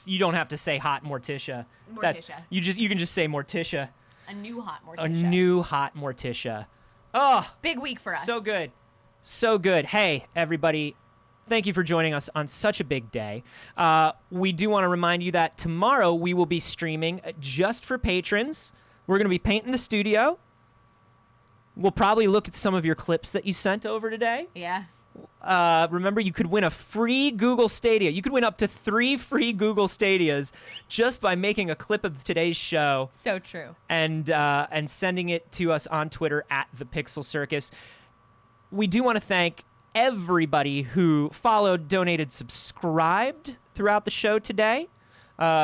Speaker 3: You don't have to say hot Morticia.
Speaker 2: Morticia.
Speaker 3: You can just say Morticia.
Speaker 2: A new hot Morticia.
Speaker 3: A new hot Morticia. Oh,
Speaker 2: big week for us.
Speaker 3: so good. So good. Hey, everybody. Thank you for joining us on such a big day. We do want to remind you that tomorrow we will be streaming just for patrons. We're going to be painting the studio. We'll probably look at some of your clips that you sent over today.
Speaker 2: Yeah.
Speaker 3: Remember, you could win a free Google Stadia. You could win up to 3 free Google Stadias just by making a clip of today's show.
Speaker 2: So true.
Speaker 3: And sending it to us on Twitter at The Pixel Circus. We do want to thank everybody who followed, donated, subscribed throughout the show today.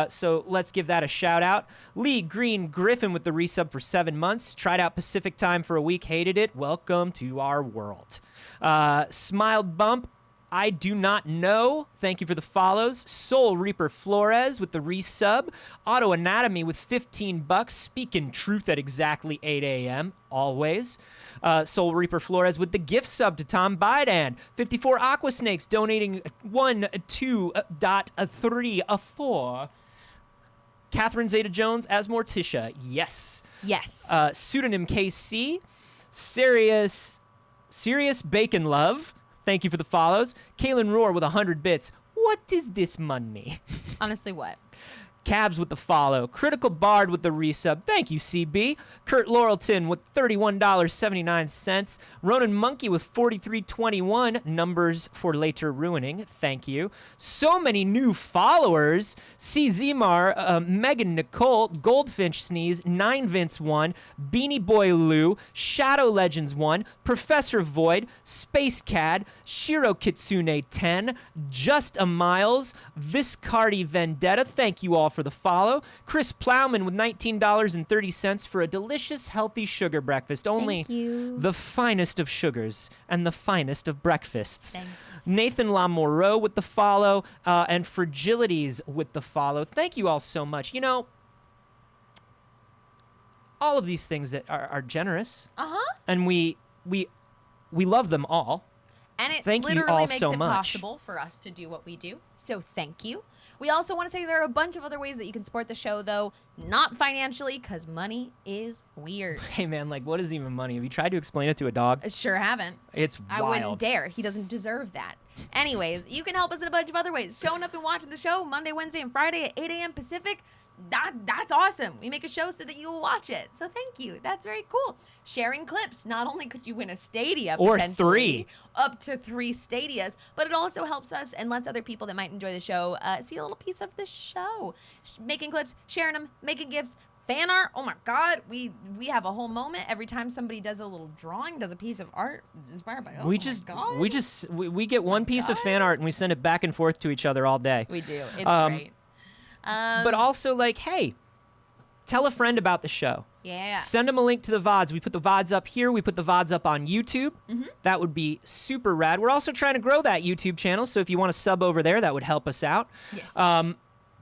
Speaker 3: So let's give that a shout out. Lee Green Griffin with the resub for 7 months. Tried out Pacific time for a week. Hated it. Welcome to our world. Smiled Bump. I do not know. Thank you for the follows. Soul Reaper Flores with the resub. Auto Anatomy with $15. Speaking truth at exactly 8 a.m. Always. Soul Reaper Flores with the gift sub to Tom Bidan. 54 Aqua Snakes donating 1.2.3 Catherine Zeta-Jones as Morticia. Yes.
Speaker 2: Yes.
Speaker 3: Pseudonym KC. Serious Bacon Love. Thank you for the follows. Kaylin Roar with 100 bits. What is this money?
Speaker 2: Honestly, what?
Speaker 3: Cabs with the follow. Critical Bard with the resub. Thank you, CB. Kurt Laurelton with $31.79. Ronan Monkey with $43.21. Numbers for later ruining. Thank you. So many new followers. C. Zmar, Megan Nicole, Goldfinch Sneeze, 9 Vince 1, Beanie Boy Lou, Shadow Legends 1, Professor Void, Space Cad, Shiro Kitsune 10, Just a Miles, Viscardi Vendetta. Thank you all for the follow. Chris Plowman with $19.30 for a delicious, healthy sugar breakfast. Only the finest of sugars and the finest of breakfasts.
Speaker 2: Thanks.
Speaker 3: Nathan Lamoureux with the follow, and Fragilities with the follow. Thank you all so much. You know, all of these things that are generous,
Speaker 2: Uh-huh.
Speaker 3: and we love them all.
Speaker 2: And it
Speaker 3: Thank you
Speaker 2: literally
Speaker 3: all
Speaker 2: makes
Speaker 3: so
Speaker 2: it
Speaker 3: much.
Speaker 2: possible for us to do what we do. So thank you. We also want to say there are a bunch of other ways that you can support the show, though not financially, because money is weird.
Speaker 3: Hey, man, like, what is even money? Have you tried to explain it to a dog?
Speaker 2: I sure haven't.
Speaker 3: It's
Speaker 2: I
Speaker 3: wild.
Speaker 2: wouldn't dare. He doesn't deserve that. Anyways, you can help us in a bunch of other ways. Showing up and watching the show Monday, Wednesday, and Friday at 8 a.m. Pacific. That's awesome. We make a show so that you will watch it. So thank you. That's very cool. Sharing clips. Not only could you win a Stadia,
Speaker 3: Or
Speaker 2: potentially,
Speaker 3: 3.
Speaker 2: up to 3 Stadias, but it also helps us and lets other people that might enjoy the show see a little piece of the show. Making clips, sharing them, making gifts, fan art. Oh my God, we have a whole moment every time somebody does a little drawing, does a piece of art inspired by us.
Speaker 3: We get one piece of fan art and we send it back and forth to each other all day.
Speaker 2: We do. It's great.
Speaker 3: But also, like, hey, tell a friend about the show.
Speaker 2: Yeah.
Speaker 3: Send them a link to the VODs. We put the VODs up here. We put the VODs up on YouTube. That would be super rad. We're also trying to grow that YouTube channel, so if you want to sub over there, that would help us out.
Speaker 2: Yes.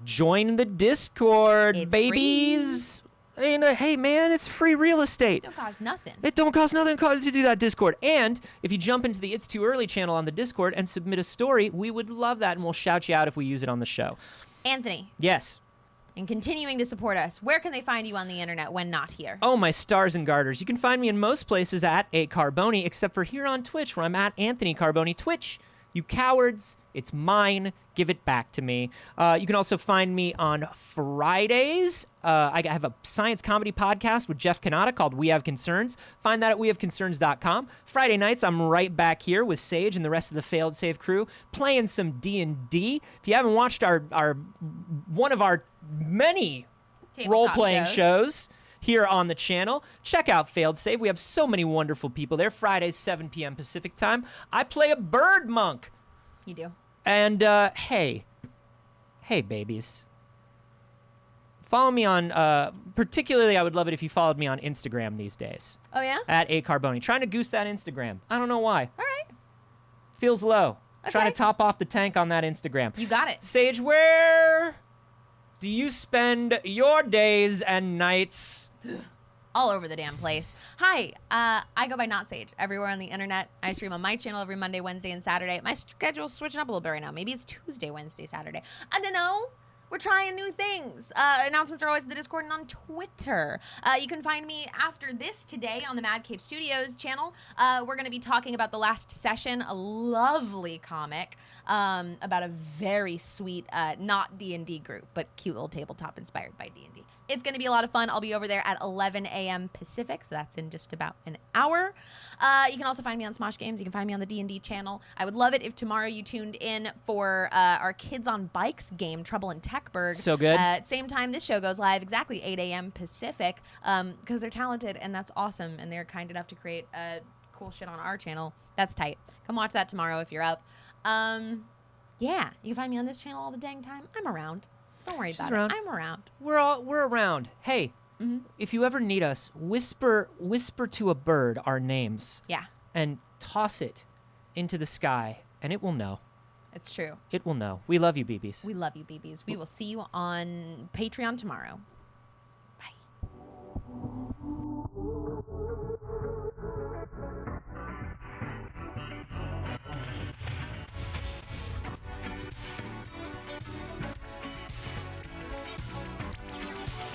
Speaker 3: Join the Discord,
Speaker 2: It's
Speaker 3: babies. And hey, man, it's free real estate.
Speaker 2: Don't cost nothing.
Speaker 3: It don't cost nothing to do that Discord. And if you jump into the It's Too Early channel on the Discord and submit a story, we would love that, and we'll shout you out if we use it on the show.
Speaker 2: Anthony,
Speaker 3: Yes.
Speaker 2: and continuing to support us, where can they find you on the internet when not here?
Speaker 3: Oh, my stars and garters. You can find me in most places at a Carboni, except for here on Twitch, where I'm at Anthony Carboni. Twitch, you cowards, it's mine. Give it back to me. You can also find me on Fridays. I have a science comedy podcast with Jeff Kanata called We Have Concerns. Find that at wehaveconcerns.com. Friday nights, I'm right back here with Saige and the rest of the Failed Safe crew playing some D&D. If you haven't watched our one of our many
Speaker 2: Tabletop
Speaker 3: role-playing shows here on the channel, check out Failed Save. We have so many wonderful people there. Fridays, 7 p.m. Pacific time. I play a bird monk.
Speaker 2: You do.
Speaker 3: And hey, babies. Follow me on, particularly I would love it if you followed me on Instagram these days.
Speaker 2: Oh, yeah?
Speaker 3: At A Carboni. Trying to goose that Instagram. I don't know why.
Speaker 2: All right.
Speaker 3: Feels low. Trying
Speaker 2: Okay.
Speaker 3: to top off the tank on that Instagram.
Speaker 2: You got it.
Speaker 3: Saige, where do you spend your days and nights?
Speaker 2: All over the damn place. Hi, I go by Not Sage everywhere on the internet. I stream on my channel every Monday, Wednesday, and Saturday. My schedule's switching up a little bit right now. Maybe it's Tuesday, Wednesday, Saturday. I don't know. We're trying new things. Announcements are always in the Discord and on Twitter. You can find me after this today on the Mad Cave Studios channel. We're going to be talking about The Last Session, a lovely comic about a very sweet, not D&D group, but cute little tabletop inspired by D&D. It's going to be a lot of fun. I'll be over there at 11 a.m. Pacific, so that's in just about an hour. You can also find me on Smosh Games. You can find me on the D&D channel. I would love it if tomorrow you tuned in for our Kids on Bikes game, Trouble in Techburg.
Speaker 3: So good.
Speaker 2: Same time this show goes live, exactly 8 a.m. Pacific, because they're talented, and that's awesome, and they're kind enough to create cool shit on our channel. That's tight. Come watch that tomorrow if you're up. Yeah, you can find me on this channel all the dang time. I'm around. Don't worry about
Speaker 3: around.
Speaker 2: it. I'm around.
Speaker 3: We're around. Hey, if you ever need us, whisper to a bird our names
Speaker 2: Yeah,
Speaker 3: and toss it into the sky, and it will know.
Speaker 2: it's true.
Speaker 3: It will know. We love you, BBs.
Speaker 2: We love you, BBs. We will see you on Patreon tomorrow.